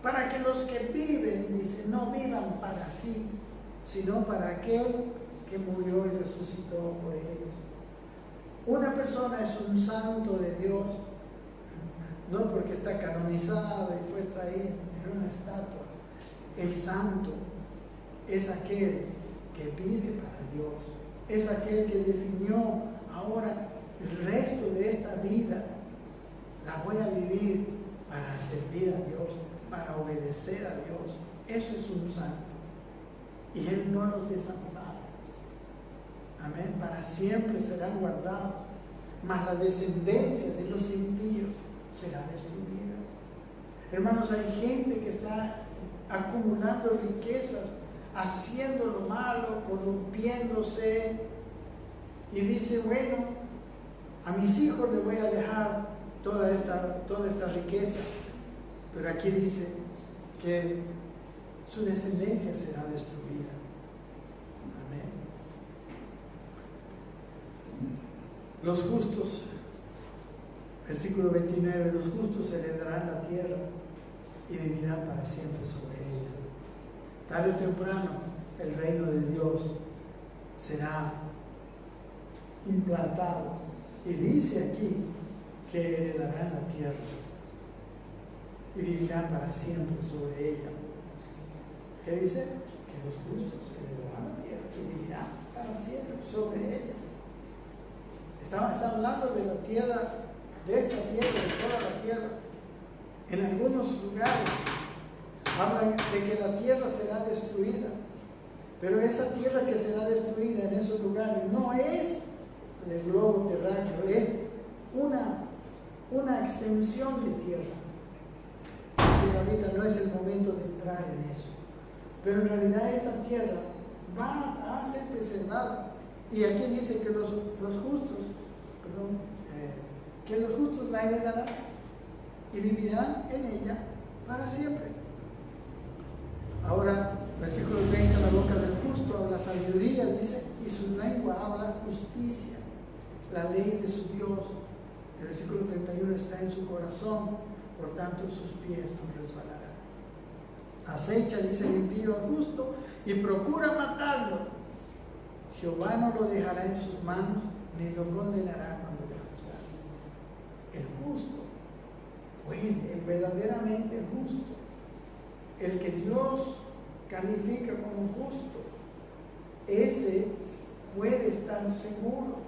para que los que viven, dice, no vivan para sí, sino para aquel que murió y resucitó por ellos. Una persona es un santo de Dios, no porque está canonizado y puesto ahí en una estatua. El santo es aquel que vive para Dios, es aquel que definió: ahora el resto de esta vida la voy a vivir para servir a Dios, para obedecer a Dios. Eso es un santo. Y Él no los desampara. Amén. Para siempre serán guardados. Mas la descendencia de los impíos será destruida. Hermanos, hay gente que está acumulando riquezas, haciendo lo malo, corrompiéndose, y dice, bueno, a mis hijos les voy a dejar toda esta riqueza. Pero aquí dice que su descendencia será destruida. Amén. Los justos, versículo 29, los justos heredarán la tierra y vivirán para siempre sobre ella. Tarde o temprano el reino de Dios será implantado, y dice aquí que heredarán la tierra y vivirán para siempre sobre ella. ¿Qué dice? Que los justos heredarán la tierra y vivirán para siempre sobre ella. Está hablando de la tierra, de esta tierra, de toda la tierra. En algunos lugares hablan de que la tierra será destruida, pero esa tierra que será destruida en esos lugares no es el globo terráqueo, es una extensión de tierra. Y ahorita no es el momento de entrar en eso, pero en realidad esta tierra va a ser preservada. Y aquí dice que los justos, que los justos la heredarán y vivirán en ella para siempre. Ahora, versículo 30, la boca del justo habla sabiduría, dice, y su lengua habla justicia, la ley de su Dios. El versículo 31 está en su corazón, por tanto sus pies no resbalarán. Acecha, dice el impío al justo, y procura matarlo. Jehová no lo dejará en sus manos, ni lo condenará cuando le juzgare. El justo puede, el verdaderamente justo, el que Dios califica como justo, ese puede estar seguro.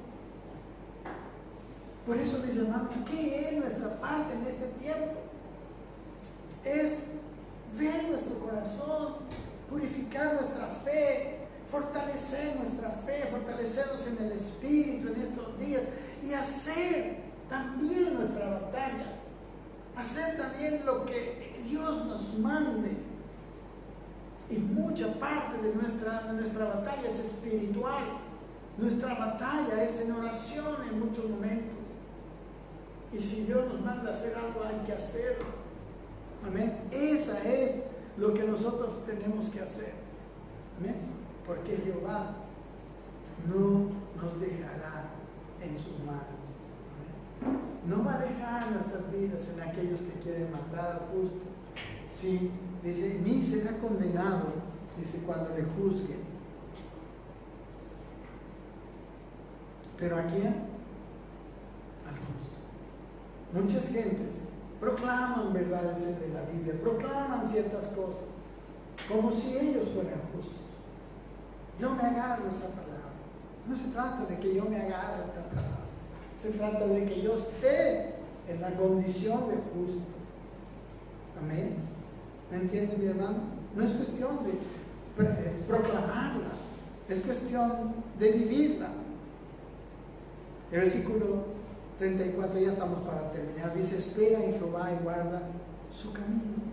Por eso, mis hermanos, ¿qué es nuestra parte en este tiempo? Es ver nuestro corazón, purificar nuestra fe, fortalecer nuestra fe, fortalecernos en el Espíritu en estos días y hacer también nuestra batalla, hacer también lo que Dios nos mande. Y mucha parte de nuestra batalla es espiritual. Nuestra batalla es en oración en muchos momentos. Y si Dios nos manda a hacer algo, hay que hacerlo. Amén. Esa es lo que nosotros tenemos que hacer. Amén. Porque Jehová no nos dejará en sus manos. Amén. No va a dejar nuestras vidas en aquellos que quieren matar al justo. Sí, dice, ni será condenado, dice, cuando le juzguen. ¿Pero a quién? Al justo. Muchas gentes proclaman verdades de la Biblia, proclaman ciertas cosas, como si ellos fueran justos. Yo me agarro a esa palabra. No se trata de que yo me agarre a esta palabra. Se trata de que yo esté en la condición de justo. Amén. ¿Me entiende, mi hermano? No es cuestión de proclamarla, es cuestión de vivirla. El versículo 34, ya estamos para terminar, dice, espera en Jehová y guarda su camino,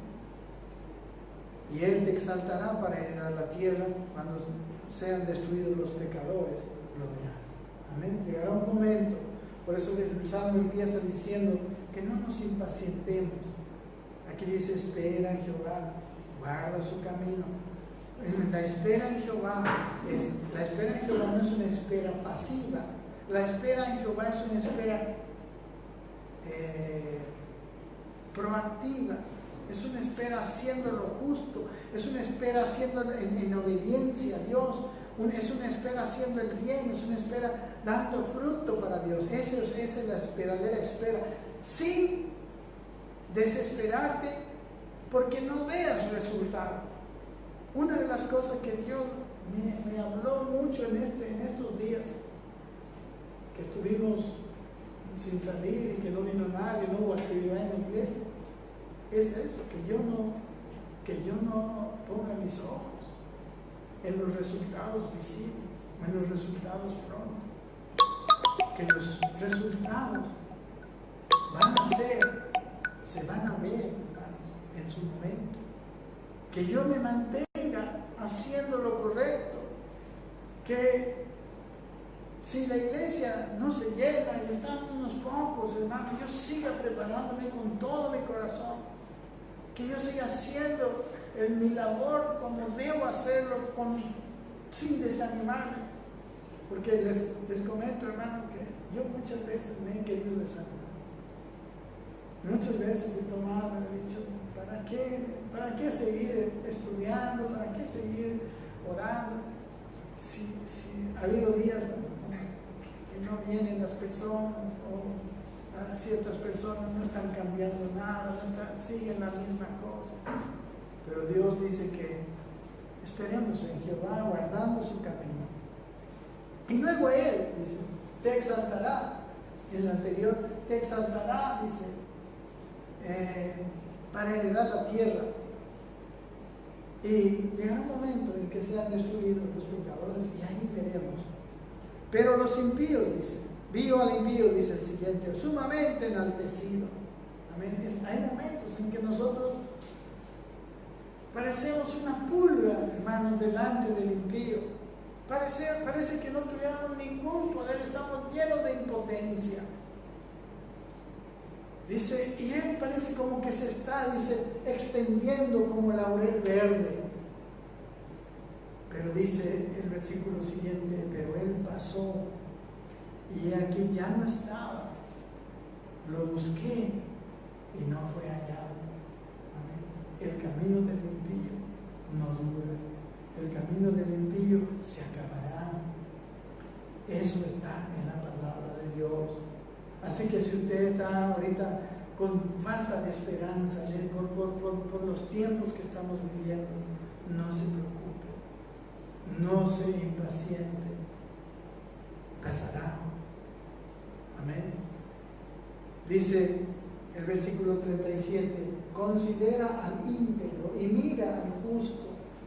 y Él te exaltará para heredar la tierra. Cuando sean destruidos los pecadores, lo verás. Amén. Llegará un momento, por eso el Salmo empieza diciendo que no nos impacientemos. Aquí dice, espera en Jehová, guarda su camino. La espera en Jehová no es una espera pasiva. La espera en Jehová es una espera proactiva. Es una espera haciendo lo justo. Es una espera haciendo en obediencia a Dios. Es una espera haciendo el bien. Es una espera dando fruto para Dios. Esa es la verdadera espera. Sin desesperarte porque no veas resultado. Una de las cosas que Dios me habló mucho en estos días que estuvimos sin salir y que no vino nadie, no hubo actividad en la iglesia, es eso, que yo no ponga mis ojos en los resultados visibles, en los resultados pronto, que los resultados se van a ver, hermanos. en su momento. Que yo me mantenga haciendo lo correcto. Que si la iglesia no se llena y están unos pocos, hermano, yo siga preparándome con todo mi corazón. Que yo siga haciendo mi labor como debo hacerlo, sin desanimarme. Porque les comento, hermano, que yo muchas veces me he querido desanimar. Muchas veces he tomado, he dicho, ¿para qué seguir estudiando? ¿Para qué seguir orando? Si ha habido días que no vienen las personas, o ciertas personas no están cambiando nada, siguen la misma cosa. Pero Dios dice que esperemos en Jehová, guardando su camino. Y luego Él dice, te exaltará. En el anterior, te exaltará, dice, para heredar la tierra. Y llegará un momento en que sean destruidos los pecadores, y ahí veremos. Pero los impíos, dice, vio al impío, dice el siguiente, sumamente enaltecido. Amén. Hay momentos en que nosotros parecemos una pulga, hermanos, delante del impío. Parece que no tuviéramos ningún poder, estamos llenos de impotencia. Dice, y él parece como que se está, dice, extendiendo como laurel verde. Pero dice el versículo siguiente, pero él pasó y aquí ya no estaba. Lo busqué y no fue hallado. Amén. El camino del impío no dura. El camino del impío se acabará. Eso está en la palabra de Dios. Así que si usted está ahorita con falta de esperanza por los tiempos que estamos viviendo, no se preocupe, no se impaciente, pasará. Amén. Dice el versículo 37, considera al íntegro y mira al justo,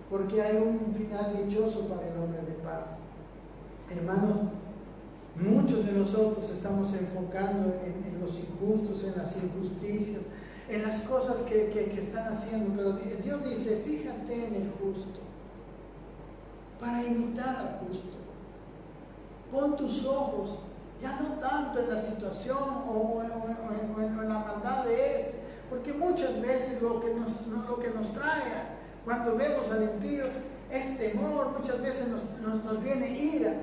porque hay un final dichoso para el hombre de paz. Hermanos, muchos de nosotros estamos enfocando en los injustos, en las injusticias, en las cosas que están haciendo, pero Dios dice, fíjate en el justo, para imitar al justo. Pon tus ojos ya no tanto en la situación o en la maldad de porque muchas veces lo que nos trae cuando vemos al impío es temor, muchas veces nos viene ira.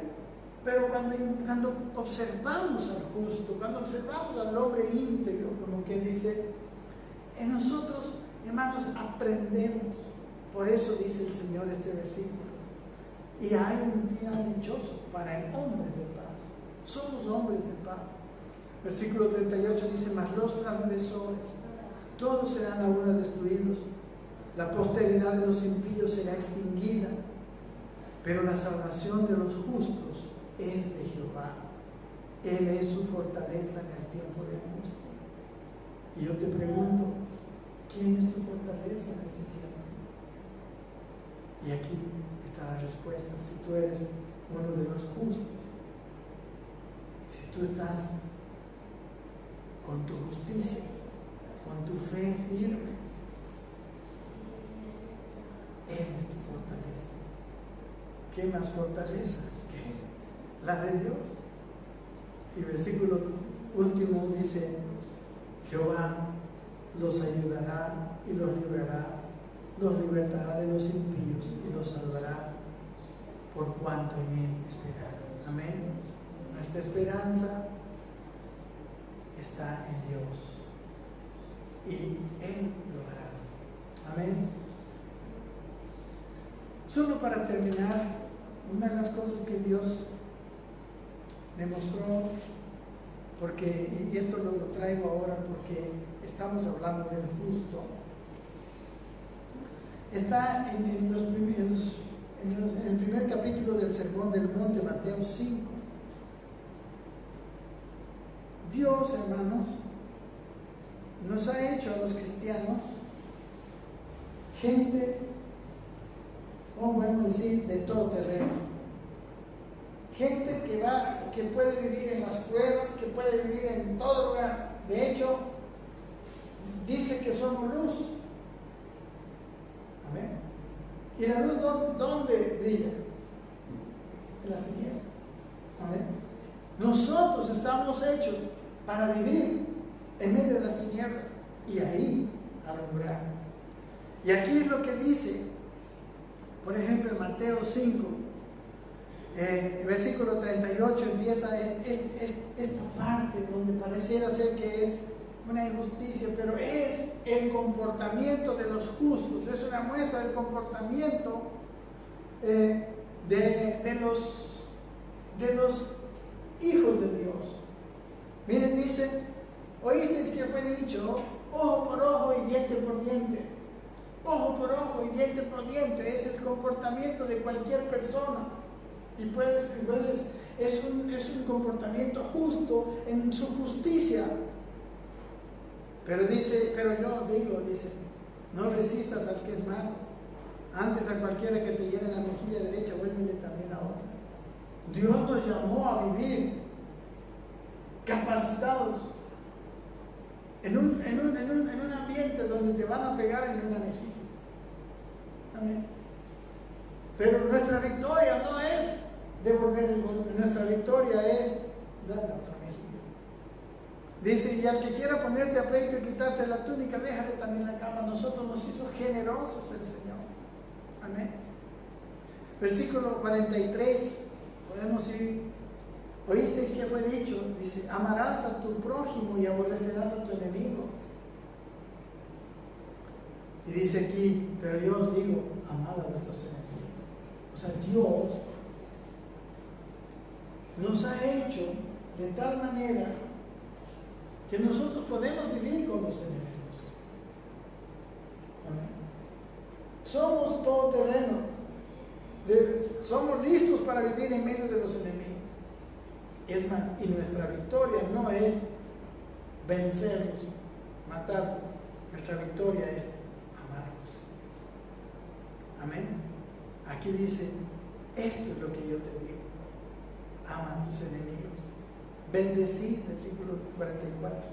Pero cuando observamos al justo, cuando observamos al hombre íntegro, como que dice, en nosotros, hermanos, aprendemos. Por eso dice el Señor este versículo. Y hay un día dichoso para el hombre de paz. Somos hombres de paz. Versículo 38 dice, mas los transgresores, todos serán a una destruidos. La posteridad de los impíos será extinguida, pero la salvación de los justos es de Jehová. Él es su fortaleza en el tiempo de angustia. Y yo te pregunto, ¿quién es tu fortaleza en este tiempo? Y aquí está la respuesta. Si tú eres uno de los justos, y si tú estás con tu justicia, con tu fe firme, Él es tu fortaleza. ¿Qué más fortaleza que la de Dios? Y versículo último dice, Jehová los ayudará y los librará, los libertará de los impíos y los salvará por cuanto en Él esperaron. Amén. Nuestra esperanza está en Dios y Él lo hará. Amén. Solo para terminar, una de las cosas que Dios me mostró, y esto lo traigo ahora porque estamos hablando del justo, está en el primer capítulo del Sermón del Monte, Mateo 5. Dios, hermanos, nos ha hecho a los cristianos gente, podemos decir, de todo terreno. Gente que puede vivir en las pruebas, que puede vivir en todo lugar. De hecho, dice que somos luz, Amén. ¿Y la luz dónde brilla? En las tinieblas. Amén. Nosotros estamos hechos para vivir en medio de las tinieblas y ahí alumbrar. Y aquí es lo que dice, por ejemplo, en Mateo 5, versículo 38, empieza esta parte donde pareciera ser que es una injusticia, pero es el comportamiento de los justos, es una muestra del comportamiento de los hijos de Dios. Miren, dice, oísteis que fue dicho, ojo por ojo y diente por diente. Ojo por ojo y diente por diente es el comportamiento de cualquier persona. Y es un comportamiento justo en su justicia. Pero yo os digo, dice, no resistas al que es malo. Antes a cualquiera que te hiere la mejilla derecha, vuélvele también a otra. Dios nos llamó a vivir capacitados en un ambiente donde te van a pegar en una mejilla. Amén. Pero nuestra victoria no es devolver el golpe, nuestra victoria es dar la otra mejilla. Dice, y al que quiera ponerte a pleito y quitarte la túnica, déjale también la capa. Nosotros nos hizo generosos el Señor. Amén. Versículo 43, podemos ir. Oísteis que fue dicho, dice, amarás a tu prójimo y aborrecerás a tu enemigo. Y dice aquí, pero yo os digo, amad a vuestros enemigos. O sea, Dios nos ha hecho de tal manera que nosotros podemos vivir con los enemigos. Amén. Somos todoterreno. Somos listos para vivir en medio de los enemigos. Es más, y nuestra victoria no es vencerlos, matarlos. Nuestra victoria es amarlos. Amén. Aquí dice, esto es lo que yo te digo. Ama a tus enemigos. Bendecid, versículo 44.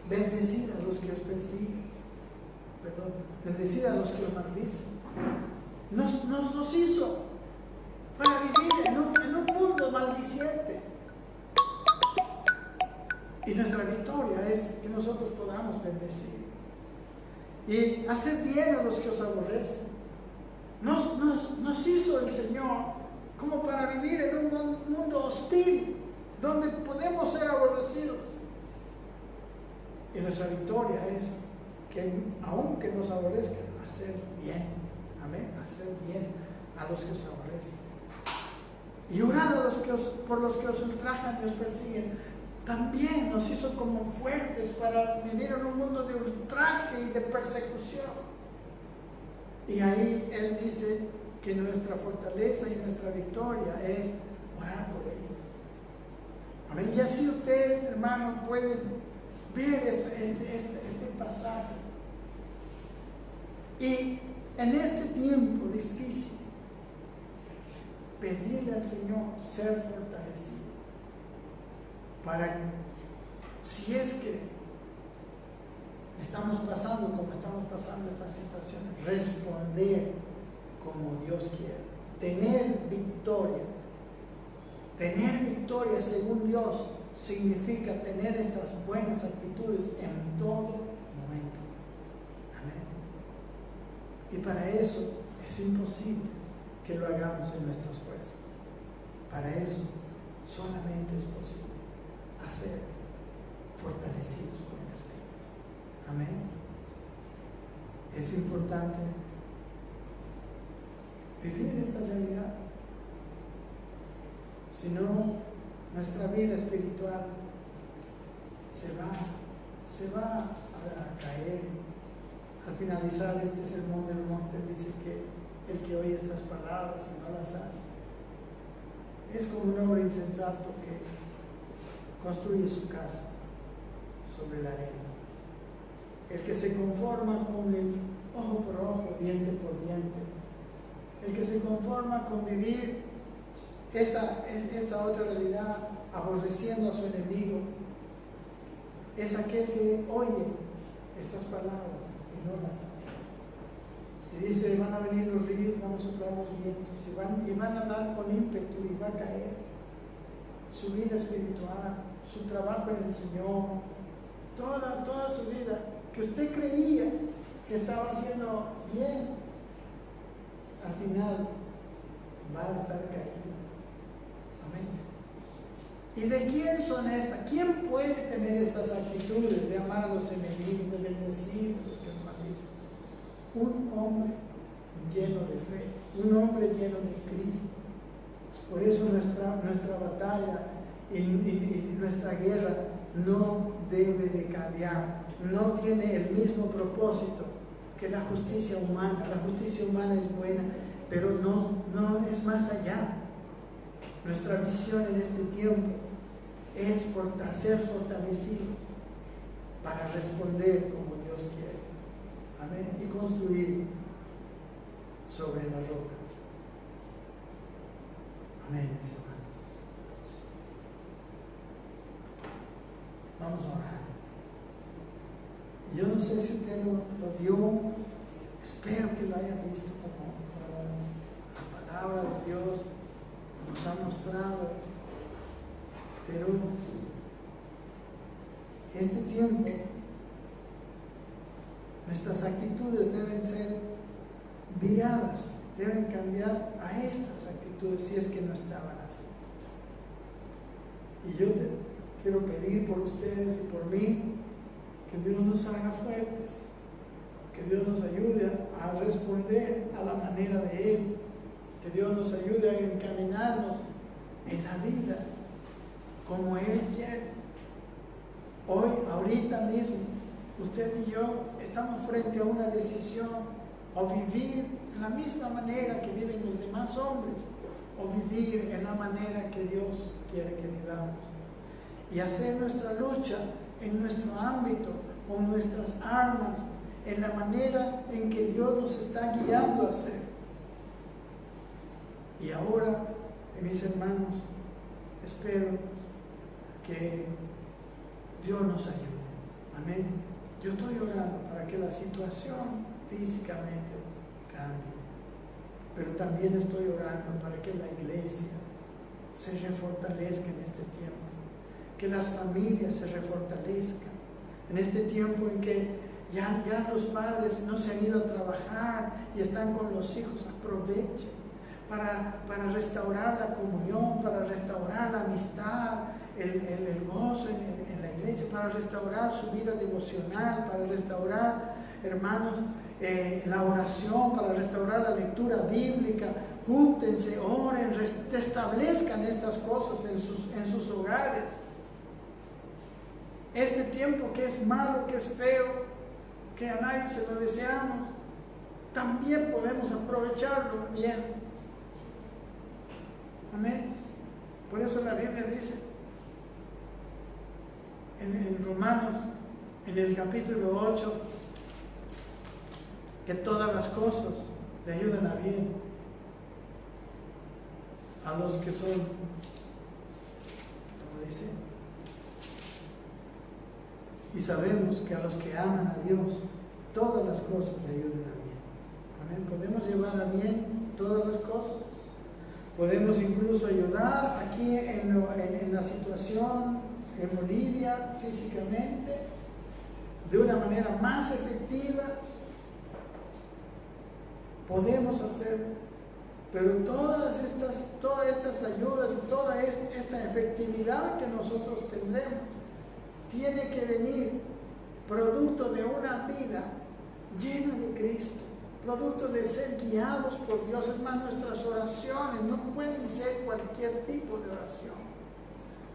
Bendecid a los que os persiguen. Perdón. Bendecid a los que os maldicen. Nos hizo para vivir en un mundo maldiciente. Y nuestra victoria es que nosotros podamos bendecir y hacer bien a los que os aborrecen. Nos hizo el Señor como para vivir en un mundo hostil donde podemos ser aborrecidos. Y nuestra victoria es que aunque nos aborrezcan, hacer bien. Amén. Hacer bien a los que os aborrecen. Y orad por los que os ultrajan y os persiguen. También nos hizo como fuertes para vivir en un mundo de ultraje y de persecución. Y ahí Él dice que nuestra fortaleza y nuestra victoria es orar por ellos. Amén. Y así usted, hermano, puede ver este pasaje. Y en este tiempo difícil, pedirle al Señor ser fortalecido. Para, si es que estamos pasando como estamos pasando estas situaciones, responder como Dios quiere, tener victoria según Dios significa tener estas buenas actitudes en todo momento. Amén. Y para eso es imposible que lo hagamos en nuestras fuerzas. Para eso solamente es posible hacer fortalecidos por el Espíritu. Amén. Es importante vivir esta realidad. Si no, nuestra vida espiritual se va a caer. Al finalizar este sermón del monte dice que el que oye estas palabras y no las hace es como un hombre insensato que construye su casa sobre la arena. El que se conforma con el ojo por ojo, diente por diente, el que se conforma con vivir esta otra realidad, aborreciendo a su enemigo, es aquel que oye estas palabras y no las hace. Y dice, van a venir los ríos, van a soplar los vientos, y van a dar con ímpetu y va a caer su vida espiritual, su trabajo en el Señor, toda su vida, que usted creía que estaba haciendo bien, al final va a estar caído. Amén. ¿Y de quién son estas? ¿Quién puede tener estas actitudes de amar a los enemigos, de bendecir a los que nos maldicen? Un hombre lleno de fe, un hombre lleno de Cristo. Por eso nuestra batalla y nuestra guerra no debe de cambiar, no tiene el mismo propósito que la justicia humana. La justicia humana es buena, pero no es más allá. Nuestra visión en este tiempo es ser fortalecidos para responder como Dios quiere. Amén. Y construir sobre la roca. Amén, mis hermanos. Vamos a orar. Yo no sé si usted lo vio, espero que lo haya visto como la palabra de Dios nos ha mostrado, pero este tiempo nuestras actitudes deben ser viradas, deben cambiar a estas actitudes si es que no estaban así. Y yo quiero pedir por ustedes y por mí que Dios nos haga fuertes, que Dios nos ayude a responder a la manera de Él, que Dios nos ayude a encaminarnos en la vida como Él quiere. Hoy, ahorita mismo, usted y yo estamos frente a una decisión: o vivir en la misma manera que viven los demás hombres, o vivir en la manera que Dios quiere que vivamos, y hacer nuestra lucha en nuestro ámbito, con nuestras armas, en la manera en que Dios nos está guiando a hacer. Y ahora, mis hermanos, espero que Dios nos ayude. Amén. Yo estoy orando para que la situación físicamente cambie, pero también estoy orando para que la iglesia se refortalezca en este tiempo, que las familias se refortalezcan en este tiempo en que ya los padres no se han ido a trabajar y están con los hijos. Aprovechen para restaurar la comunión, para restaurar la amistad, el gozo en la iglesia, para restaurar su vida devocional, para restaurar, hermanos, la oración, para restaurar la lectura bíblica. Júntense, oren, restablezcan estas cosas en sus hogares. Este tiempo que es malo, que es feo, que a nadie se lo deseamos, también podemos aprovecharlo bien. Amén. Por eso la Biblia dice en Romanos, en el capítulo 8, que todas las cosas le ayudan a bien a los que son, como dice, y sabemos que a los que aman a Dios, todas las cosas le ayudan a bien. Amén. Podemos llevar a bien todas las cosas. Podemos incluso ayudar aquí en la situación en Bolivia físicamente de una manera más efectiva. Podemos hacerlo, pero todas estas ayudas y toda esta efectividad que nosotros tendremos tiene que venir producto de una vida llena de Cristo, producto de ser guiados por Dios. Es más, nuestras oraciones no pueden ser cualquier tipo de oración.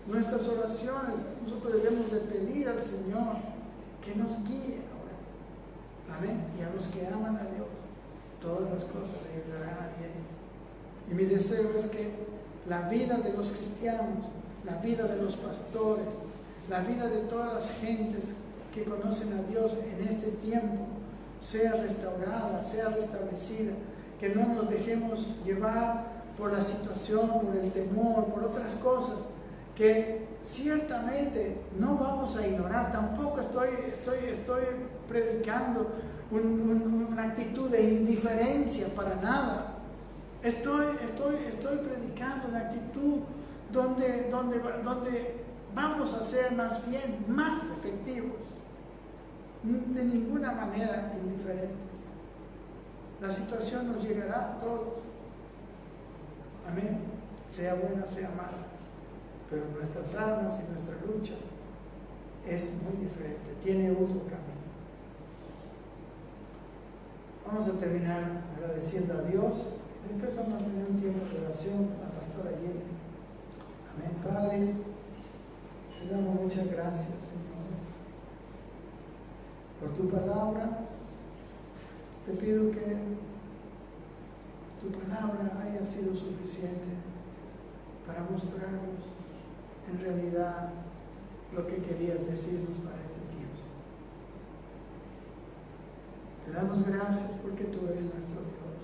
Nuestras oraciones, nosotros debemos de pedir al Señor que nos guíe ahora. Amén. Y a los que aman a Dios, todas las cosas le ayudarán a bien. Y mi deseo es que la vida de los cristianos, la vida de los pastores, la vida de todas las gentes que conocen a Dios en este tiempo sea restaurada, sea restablecida, que no nos dejemos llevar por la situación, por el temor, por otras cosas que ciertamente no vamos a ignorar. Tampoco estoy predicando una actitud de indiferencia para nada. Estoy predicando una actitud donde vamos a ser más bien más efectivos, de ninguna manera indiferentes. La situación nos llegará a todos, amén, sea buena, sea mala, pero nuestras armas y nuestra lucha es muy diferente, tiene otro camino. Vamos a terminar agradeciendo a Dios y después vamos a tener un tiempo de oración con la pastora Yeli. Amén. Padre, te damos muchas gracias, Señor, por tu palabra. Te pido que tu palabra haya sido suficiente para mostrarnos en realidad lo que querías decirnos para este tiempo. Te damos gracias porque tú eres nuestro Dios.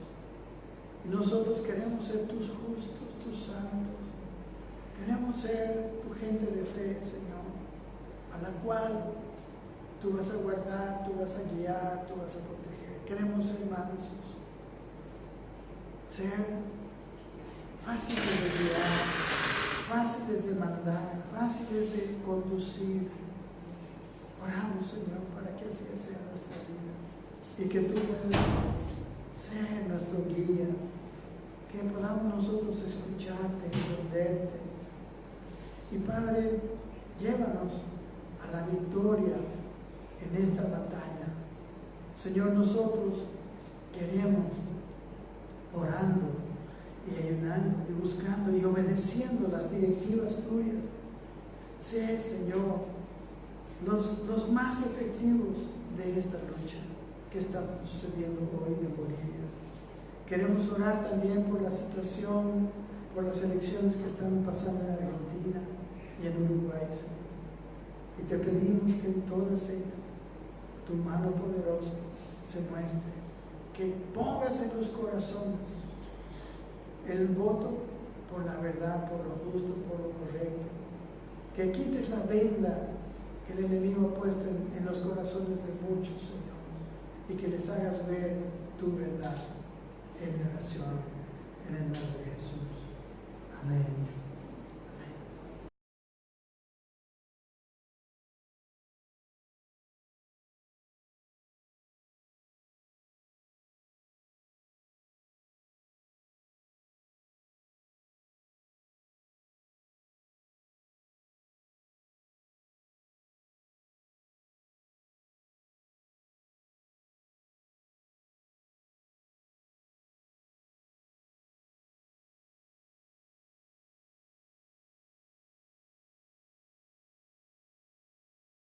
Y nosotros queremos ser tus justos, tus santos. Queremos ser tu gente de fe, Señor, a la cual tú vas a guardar, tú vas a guiar, tú vas a proteger. Queremos ser mansos, ser fáciles de guiar, fáciles de mandar, fáciles de conducir. Oramos, Señor, para que así sea nuestra vida y que tú puedas ser nuestro guía, que podamos nosotros escucharte, entenderte. Y Padre, llévanos a la victoria en esta batalla. Señor, nosotros queremos, orando y ayunando y buscando y obedeciendo las directivas tuyas, ser, Señor, los más efectivos de esta lucha que está sucediendo hoy en Bolivia. Queremos orar también por la situación, por las elecciones que están pasando en Argentina y en Uruguay, Señor. Y te pedimos que en todas ellas tu mano poderosa se muestre, que pongas en los corazones el voto por la verdad, por lo justo, por lo correcto, que quites la venda que el enemigo ha puesto en los corazones de muchos, Señor, y que les hagas ver tu verdad en mi oración, en el nombre de Jesús.